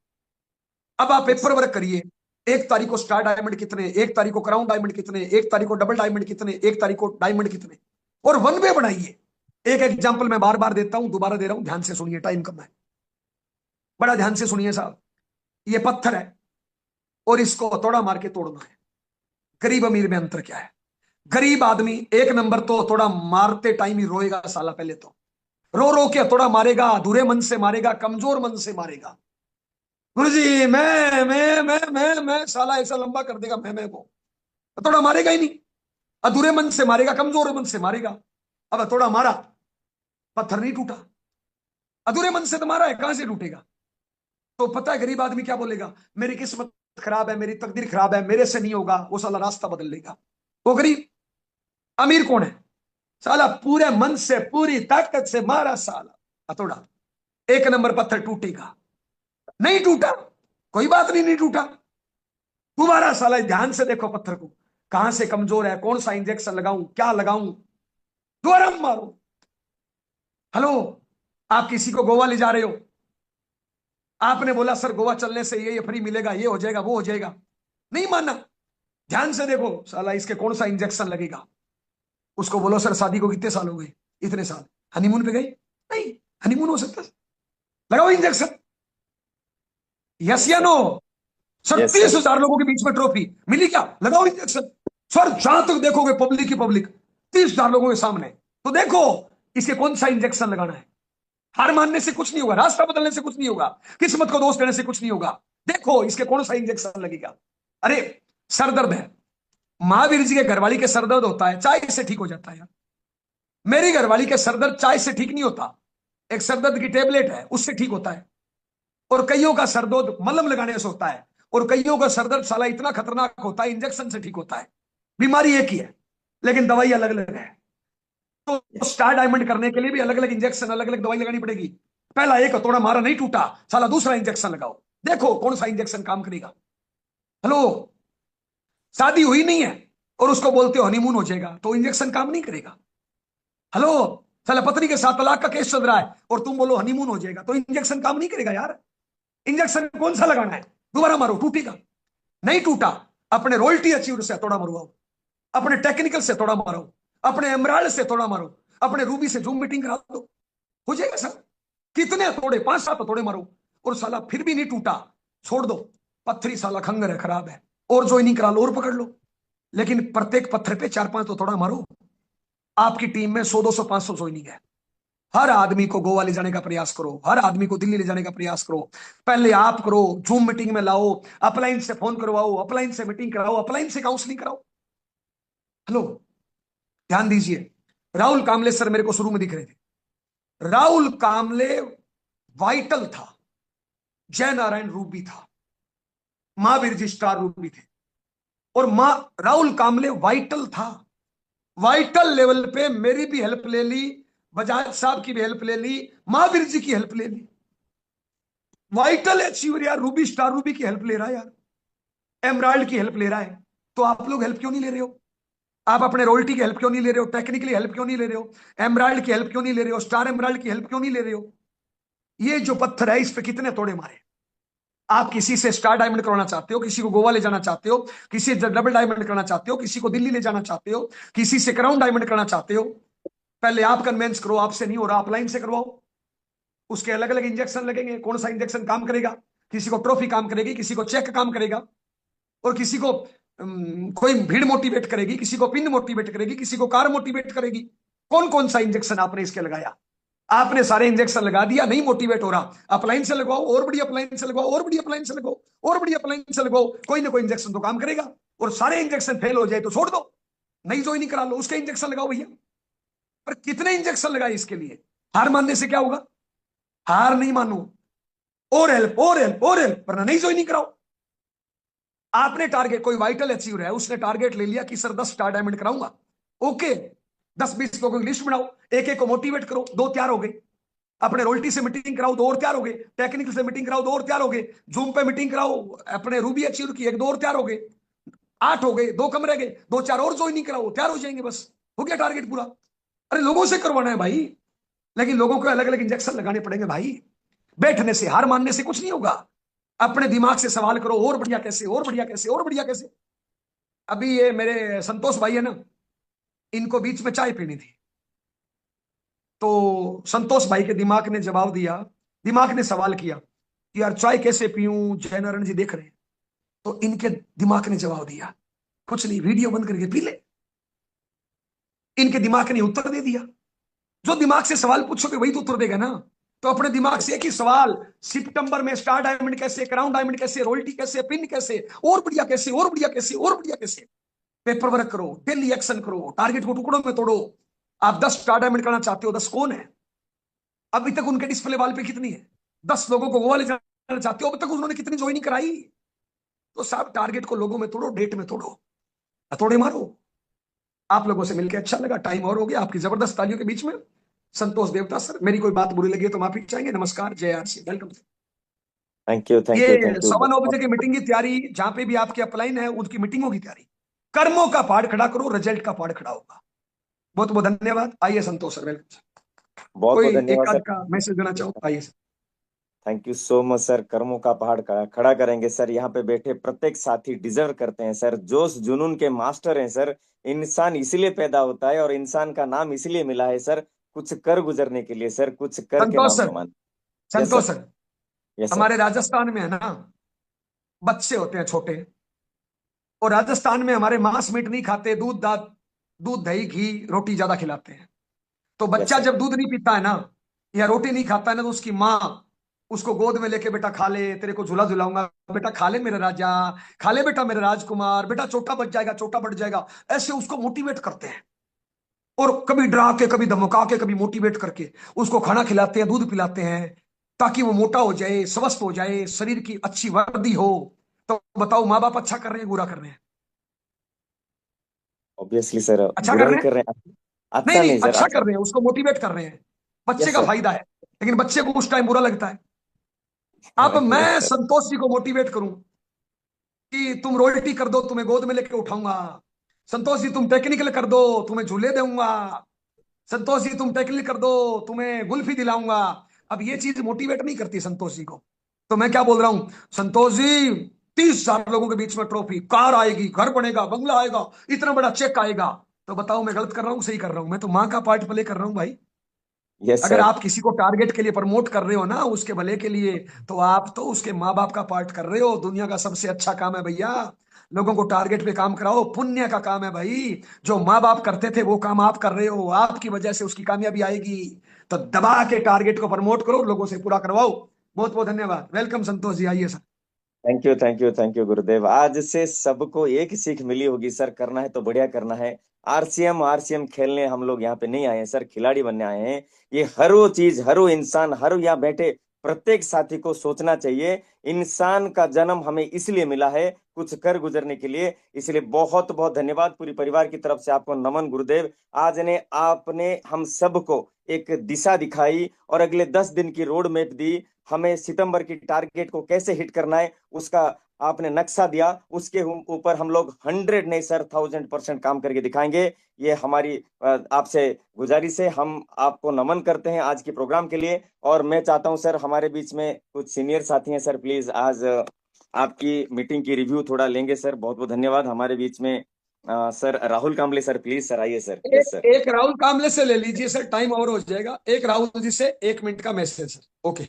अब आप पेपर वर्क करिए, 1 तारीख को स्टार डायमंड कितने, 1 तारीख को क्राउन डायमंड कितने, 1 तारीख को डबल डायमंड कितने, 1 तारीख को डायमंड कितने, और वन वे बनाइए। एक एग्जाम्पल मैं बार बार देता हूं, दोबारा दे रहा हूं, ध्यान से सुनिए, टाइम कम है, बड़ा ध्यान से सुनिए साहब। ये पत्थर है और इसको थोड़ा मार के तोड़ना है। गरीब अमीर में अंतर क्या है? गरीब आदमी 1 नंबर तो थोड़ा मारते टाइम ही रोएगा साला, पहले तो रो रो के थोड़ा मारेगा, अधूरे मन से मारेगा, कमजोर मन से मारेगा। गुरु जी मैं साला ऐसा लंबा कर देगा मैं को, थोड़ा मारेगा ही नहीं, अधूरे मन से मारेगा, कमजोर मन से मारेगा। अब थोड़ा मारा, पत्थर नहीं टूटा, अधूरे मन से तो मारा है, कहां से टूटेगा? तो पता है गरीब आदमी क्या बोलेगा? मेरी किस्मत खराब है, मेरी तकदीर खराब है, मेरे से नहीं होगा, वो साला रास्ता बदल लेगा। वो गरीब। अमीर कौन है? साला पूरे मन से पूरी ताकत से मारा साला हथौड़ा, 1 नंबर पत्थर टूटेगा। नहीं टूटा, कोई बात नहीं, नहीं टूटा, दोबारा साला ध्यान से देखो पत्थर को, कहां से कमजोर है, कौन सा इंजेक्शन लगाऊं, क्या लगाऊं, दोबारा मारो। हेलो, आप किसी को गोवा ले जा रहे हो, आपने बोला सर गोवा चलने से ये फ्री मिलेगा, ये हो जाएगा, वो हो जाएगा, नहीं माना। ध्यान से देखो साला इसके कौन सा इंजेक्शन लगेगा। उसको बोलो सर शादी को कितने साल हो गए? इतने साल। हनीमून पे गए? नहीं। हनीमून हो सकता है, लगाओ इंजेक्शन। यस या नो? Sir yes sir. 30,000 लोगों के बीच में ट्रॉफी मिली, क्या? लगाओ इंजेक्शन। सर जहां तक देखोगे पब्लिक ही पब्लिक, 30,000 लोगों के सामने, तो देखो इसके कौन सा इंजेक्शन लगाना है। हार मानने से कुछ नहीं होगा, रास्ता बदलने से कुछ नहीं होगा, किस्मत को दोष देने से कुछ नहीं होगा। देखो इसके कौन सा इंजेक्शन लगेगा। अरे सर दर्द है, महावीर जी के घरवाली के सर दर्द होता है, चाय से ठीक हो जाता है यार। मेरी घरवाली के सर दर्द चाय से ठीक नहीं होता, एक सर दर्द की टेबलेट है उससे ठीक होता है। और कईयों का सर दर्द मलहम लगाने से होता है, और कईयों का सर दर्द साला इतना खतरनाक होता है इंजेक्शन से ठीक होता है। बीमारी एक ही है लेकिन दवाई अलग अलग है। तो स्टार डायमंड करने के लिए भी अलग अलग इंजेक्शन, अलग अलग दवाई लगानी पड़ेगी। पहला एक हथौड़ा मारा नहीं टूटा, साला दूसरा इंजेक्शन लगाओ, देखो कौन सा इंजेक्शन काम करेगा। हेलो, शादी हुई नहीं है और उसको बोलते हो हनीमून हो जाएगा, तो इंजेक्शन काम नहीं करेगा। हेलो, साला पत्नी के साथ तलाक का केस चल रहा है और तुम बोलो हनीमून हो जाएगा, तो इंजेक्शन काम नहीं करेगा यार। इंजेक्शन कौन सा लगाना है? दोबारा मारो, टूटेगा। नहीं टूटा, अपने रॉयल्टी अचीवर से थोड़ा मरवाओ, अपने टेक्निकल से थोड़ा मारो, अपने एमराल्ड से थोड़ा मारो, अपने रूबी से जूम मीटिंग करा दो, हो जाएगा सर। कितने थोड़े, 5-7 थोड़े मारो, और साला फिर भी नहीं टूटा, छोड़ दो, पत्थरी साला खंगर है, खराब है, और ज्वाइनिंग करा लो और पकड़ लो। लेकिन प्रत्येक पत्थर पे 4-5 तो थोड़ा मारो। आपकी टीम में 100, 200, 500 ज्वाइनिंग है। हर आदमी को गोवा ले जाने का प्रयास करो, हर आदमी को दिल्ली ले जाने का प्रयास करो। पहले आप करो, जूम मीटिंग में लाओ, अपलाइन से फोन करवाओ, अपलाइन से मीटिंग कराओ, अपलाइन से काउंसलिंग कराओ। हेलो, ध्यान दीजिए, राहुल कामले सर मेरे को शुरू में दिख रहे थे। राहुल कामले वाइटल था, जय नारायण रूबी था, महावीर जी स्टार रूबी थे, और मां राहुल कामले वाइटल था। वाइटल लेवल पे मेरी भी हेल्प ले ली, बजाज साहब की भी हेल्प ले ली, महावीर जी की हेल्प ले ली। वाइटल अचीवर यार, रूबी स्टार रूबी की हेल्प ले रहा है यार, एमराल्ड की हेल्प ले रहा है। तो आप लोग हेल्प क्यों नहीं ले रहे हो? आप अपने रॉयल्टी की हेल्प क्यों नहीं ले रहे हो? टेक्निकली हेल्प क्यों नहीं ले रहे हो? एमराल्ड की हेल्प क्यों नहीं ले रहे हो? स्टार एमराल्ड की हेल्प क्यों नहीं ले रहे हो? ये जो पत्थर है इस पे कितने तोड़े मारे। आप किसी से स्टार डायमंड करवाना चाहते हो, किसी को गोवा ले जाना चाहते हो, किसी से डबल डायमंड करना चाहते हो, किसी को दिल्ली ले जाना चाहते हो, किसी से क्राउन डायमंड करना चाहते हो, पहले आप कन्वेंस करो, आपसे नहीं हो रहा, आप लाइन से करवाओ। उसके अलग अलग इंजेक्शन लगेंगे, कौन सा इंजेक्शन काम करेगा? किसी को ट्रॉफी काम करेगी, किसी को चेक काम करेगा, और किसी को कोई भीड़ मोटिवेट करेगी, किसी को पिन मोटिवेट करेगी, किसी को कार मोटिवेट करेगी। कौन कौन सा इंजेक्शन आपने इसके लगाया? आपने सारे इंजेक्शन लगा दिया, नहीं मोटिवेट हो रहा, अपलाइन से लगवाओ, और बड़ी अपलाइन से लगवाओ, और बड़ी अपलाइन से लगवाओ, और बड़ी अपलाइन से लगवाओ, कोई ना कोई इंजेक्शन तो काम करेगा। और सारे इंजेक्शन फेल हो जाए तो छोड़ दो, नहीं ज्वाइनिंग करा लो, उसके इंजेक्शन लगाओ भैया। पर कितने इंजेक्शन लगाए इसके लिए? हार मानने से क्या होगा? हार नहीं मानो, और हेल्प, और हेल्प, और हेल्प, वरना नहीं ज्वाइनिंग कराओ। आपने टारगेट, कोई वाइटल अचीवर है, उसने टारगेट ले लिया कि सर 10 स्टार डायमंड कराऊंगा, ओके, 10-20 लोगों की लिस्ट बनाओ, एक एक को मोटिवेट करो, 2 तैयार हो गए। अपने रोल्टी से मीटिंग कराओ, 2 और तैयार हो गए। टेक्निकल से मीटिंग कराओ, 2 और तैयार हो गए। जूम पे मीटिंग कराओ, अपने रूबी अचीवर की, 1-2 और तैयार हो गए। 8 हो गए, 2 कम रह गए, 2-4 और ज्वाइनिंग कराओ, तैयार हो जाएंगे, बस हो गया टारगेट पूरा। अरे लोगों से करवाना है भाई, लेकिन लोगों को अलग अलग इंजेक्शन लगाने पड़ेंगे भाई। बैठने से, हार मानने से कुछ नहीं होगा। अपने दिमाग से सवाल करो, और बढ़िया कैसे, और बढ़िया कैसे, और बढ़िया कैसे। अभी ये मेरे संतोष भाई है ना, इनको बीच में चाय पीनी थी, तो संतोष भाई के दिमाग ने जवाब दिया, दिमाग ने सवाल किया कि यार चाय कैसे पीऊं, जयनारायण जी देख रहे हैं। तो इनके दिमाग ने जवाब दिया, कुछ नहीं, वीडियो बंद करके पी ले। इनके दिमाग ने उत्तर दे दिया। जो दिमाग से सवाल पूछोगे वही तो उत्तर देगा ना। तो अपने दिमाग से एक ही सवाल, सितंबर में स्टार डायमंड कैसे, क्राउन डायमंड कैसे, रॉयल्टी कैसे, पिन कैसे, और बढ़िया कैसे, और बढ़िया कैसे, और बढ़िया कैसे। पेपर वर्क करो, डेली एक्शन करो, टारगेट को टुकड़ों में तोड़ो। आप 10 स्टार डायमंड करना चाहते हो, 10 कौन है? अभी तक उनके डिस्प्ले वाल पे कितनी है? 10 लोगों को गोवा ले जाना चाहते हो, अभी तक उन्होंने कितनी ज्वाइनिंग कराई? तो साहब टारगेट को लोगों में तोड़ो, डेट में तोड़ो, हथौड़े मारो। आप लोगों से मिलकर अच्छा लगा, टाइम और हो गया आपकी जबरदस्त तालियों के बीच में। संतोष देवता सर, मेरी कोई बात बुरी लगी है तो माफी चाहेंगे। नमस्कार, जय RC, welcome. Thank you, thank you, ये थैंक यू। 9:15 की मीटिंग की तैयारी, जहां पे भी आपके अपलाइन है उनकी मीटिंगों की तैयारी। कर्मों का पहाड़ खड़ा करो, रिजल्ट का पहाड़ खड़ा होगा। बहुत बहुत धन्यवाद। आइए संतोष सर, वेलकम। बहुत कोई बहुत धन्यवाद एक आध सर। का मैसेज देना चाहो, आइए sir. Thank you so much sir. कर्मों का पहाड़ खड़ा करेंगे सर। यहाँ पे बैठे प्रत्येक साथी डिजर्व करते हैं सर, जोश जुनून के मास्टर हैं सर। इंसान इसलिए पैदा होता है और इंसान का नाम इसलिए मिला है सर, कुछ कर गुजरने के लिए सर, कुछ करके संतोष नाम सर, कमाना। यस संतोष सर। Sir, yes sir. हमारे राजस्थान में है ना, बच्चे होते हैं छोटे, और राजस्थान में हमारे मांस मीट नहीं खाते, दूध दाद, दूध दही घी रोटी ज्यादा खिलाते हैं। तो यस बच्चा सर। जब दूध नहीं पीता है ना, या रोटी नहीं खाता है ना, तो उसकी माँ उसको गोद में लेके, बेटा खा ले, तेरे को झूला झुलाऊंगा, बेटा खा ले मेरा राजा, खा ले बेटा मेरा राजकुमार, बेटा छोटा बच जाएगा, छोटा बढ़ जाएगा। ऐसे उसको मोटिवेट करते हैं, और कभी डरा के, कभी धमका के, कभी मोटिवेट करके उसको खाना खिलाते हैं, दूध पिलाते हैं, ताकि वो मोटा हो जाए, स्वस्थ हो जाए, शरीर की अच्छी वर्दी हो। तो बताओ, माँ बाप अच्छा कर रहे हैं, बुरा कर रहे हैं? ऑब्वियसली सर, अच्छा कर बुरा ही रहे हैं? कर रहे हैं। नहीं अच्छा नहीं, नहीं सर, अच्छा अच्छा। कर रहे हैं, उसको मोटिवेट कर रहे हैं। बच्चे यस का सर। फायदा है, लेकिन बच्चे को उस टाइम बुरा लगता है। अब यस मैं सर। संतोष जी को मोटिवेट करूं कि तुम रॉयल्टी कर दो, तुम्हें गोद में लेके उठाऊंगा। संतोष जी तुम टेक्निकल कर दो, तुम्हें झूले दूंगा। संतोष जी तुम टेक्निकल कर दो, तुम्हें गुल्फी दिलाऊंगा। अब ये चीज मोटिवेट नहीं करती संतोष जी को। तो मैं क्या बोल रहा हूं, संतोष जी 30,000 लोगों के बीच में ट्रॉफी, कार आएगी, घर बनेगा, बंगला आएगा, इतना बड़ा चेक आएगा। तो बताओ मैं गलत कर रहा हूं, सही कर रहा हूं? मैं तो माँ का पार्ट प्ले कर रहा हूं भाई। यस अगर सर। आप किसी को टारगेट के लिए प्रमोट कर रहे हो ना, उसके भले के लिए, तो आप तो उसके माँ बाप का पार्ट कर रहे हो। दुनिया का सबसे अच्छा काम है भैया, लोगों को टारगेट पे काम कराओ, पुण्य का काम है भाई। जो माँ बाप करते थे वो काम आप कर रहे हो, आपकी वजह से उसकी कामयाबी आएगी। तो दबा के टारगेट को प्रमोट करो, लोगों से पूरा करवाओ। बहुत बहुत धन्यवाद, वेलकम संतोष जी, आइए sir. Thank you, thank you, thank you गुरुदेव। आज से सबको एक ही सीख मिली होगी सर, करना है तो बढ़िया करना है। आरसीएम आरसीएम खेलने हम लोग यहाँ पे नहीं आए हैं सर, खिलाड़ी बनने आए हैं। ये हर वो चीज, हर वो इंसान, हर वो यहाँ बैठे प्रत्येक साथी को सोचना चाहिए, इंसान का जन्म हमें इसलिए मिला है, कुछ कर गुजरने के लिए। इसलिए बहुत बहुत धन्यवाद, पूरी परिवार की तरफ से आपको नमन गुरुदेव। आज ने आपने हम सबको एक दिशा दिखाई और अगले 10 दिन की रोड मैप दी। हमें सितंबर की टारगेट को कैसे हिट करना है उसका आपने नक्शा दिया। उसके ऊपर हम लोग 100 नहीं सर 1000% काम करके दिखाएंगे। ये हमारी आपसे गुजारिश है। हम आपको नमन करते हैं आज के प्रोग्राम के लिए। और मैं चाहता हूं सर, हमारे बीच में कुछ सीनियर साथी हैं सर, प्लीज आज आपकी मीटिंग की रिव्यू थोड़ा लेंगे सर। बहुत बहुत धन्यवाद। हमारे बीच में sir Rahul Kamble sir, please sir आइए सर। Yes sir. एक राहुल कामले से ले लीजिए सर, टाइम और हो जाएगा। एक राहुल जी से 1 मिनट का मैसेज सर, ओके।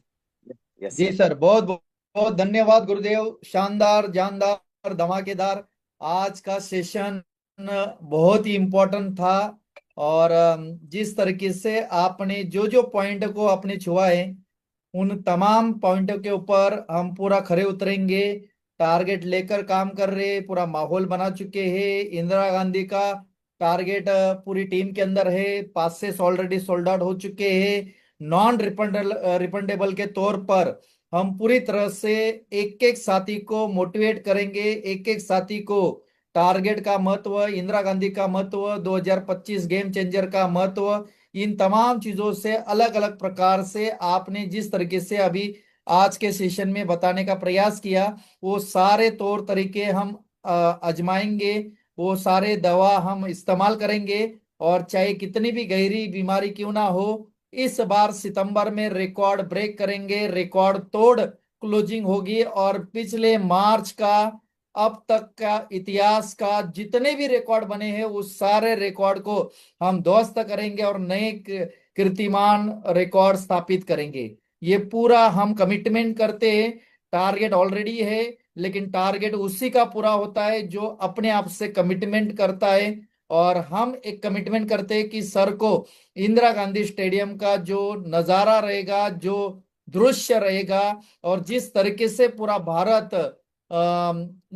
यस जी सर। सर, बहुत बहुत धन्यवाद गुरुदेव। शानदार, जानदार, धमाकेदार आज का सेशन बहुत ही इम्पोर्टेंट था। और जिस तरीके से आपने जो जो पॉइंट को आपने छुआ है, उन तमाम पॉइंटों के ऊपर हम पूरा खरे उतरेंगे। टारगेट लेकर काम कर रहे, पूरा माहौल बना चुके हैं। इंदिरा गांधी का टारगेट पूरी टीम के अंदर है, पासेस ऑलरेडी सोल्ड आउट हो चुके हैं। नॉन रिफंडेबल के तौर पर हम पूरी तरह से एक एक साथी को मोटिवेट करेंगे, एक एक साथी को टारगेट का महत्व, इंदिरा गांधी का महत्व, 2025 गेम चेंजर का महत्व, इन तमाम चीजों से अलग अलग प्रकार से आपने जिस तरीके से अभी आज के सेशन में बताने का प्रयास किया, वो सारे तौर तरीके हम आजमाएंगे, वो सारे दवा हम इस्तेमाल करेंगे। और चाहे कितनी भी गहरी बीमारी क्यों ना हो, इस बार सितंबर में रिकॉर्ड ब्रेक करेंगे, रिकॉर्ड तोड़ क्लोजिंग होगी और पिछले मार्च का अब तक का इतिहास का जितने भी रिकॉर्ड बने हैं उस सारे रिकॉर्ड को हम ध्वस्त करेंगे और नए कीर्तिमान रिकॉर्ड स्थापित करेंगे। ये पूरा हम कमिटमेंट करते हैं। टारगेट ऑलरेडी है, लेकिन टारगेट उसी का पूरा होता है जो अपने आप से कमिटमेंट करता है। और हम एक कमिटमेंट करते हैं कि सर को इंदिरा गांधी स्टेडियम का जो नजारा रहेगा, जो दृश्य रहेगा और जिस तरीके से पूरा भारत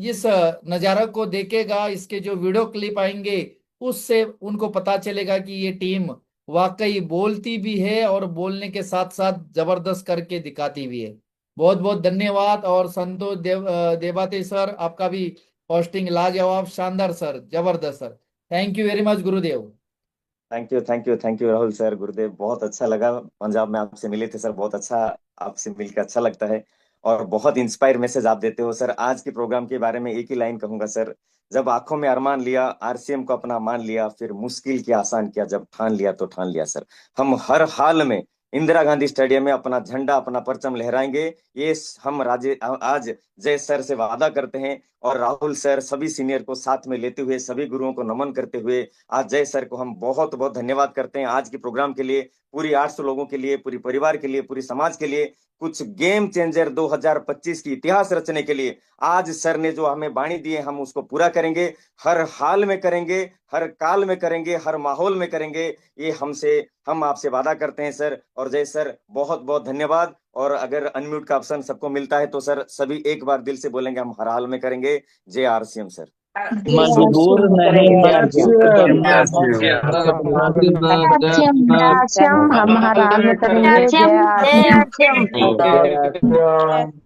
इस नजारा को देखेगा, इसके जो वीडियो क्लिप आएंगे उससे उनको पता चलेगा कि ये टीम वाकई बोलती भी है और बोलने के साथ साथ जबरदस्त करके दिखाती भी है। बहुत बहुत धन्यवाद। और संतोष देवाते सर, आपका भी पोस्टिंग लाजवाब, शानदार सर, जबरदस्त sir. Thank you very much Gurudev. Thank you thank you thank you Rahul sir, Gurudev, बहुत अच्छा लगा। पंजाब में आपसे मिले थे सर, बहुत अच्छा, आपसे मिलकर अच्छा लगता है। और बहुत इंस्पायर मैसेज आप देते हो सर। आज के प्रोग्राम के बारे में एक ही लाइन कहूंगा सर, जब आंखों में अरमान लिया, आरसीएम को अपना मान लिया, फिर मुश्किल की आसान किया, जब ठान लिया तो ठान लिया सर। हम हर हाल में इंदिरा गांधी स्टेडियम में अपना झंडा, अपना परचम लहराएंगे। ये हम आज जय सर से वादा करते हैं। और राहुल सर, सभी सीनियर को साथ में लेते हुए, सभी गुरुओं को नमन करते हुए, आज जय सर को हम बहुत बहुत धन्यवाद करते हैं आज के प्रोग्राम के लिए, पूरी 800 लोगों के लिए, पूरी परिवार के लिए, पूरी समाज के लिए, कुछ गेम चेंजर 2025 की इतिहास रचने के लिए। आज सर ने जो हमें बाणी दी है हम उसको पूरा करेंगे, हर हाल में करेंगे, हर काल में करेंगे, हर माहौल में करेंगे। ये हम आपसे वादा करते हैं सर। और जय सर, बहुत बहुत धन्यवाद। और अगर अनम्यूट का ऑप्शन सबको मिलता है तो सर सभी एक बार दिल से बोलेंगे, हम हर हाल में करेंगे। जय आरसीएम सर। मजबूर नहीं हम हर हाल में करेंगे। जय आरसीएम। करेंगे।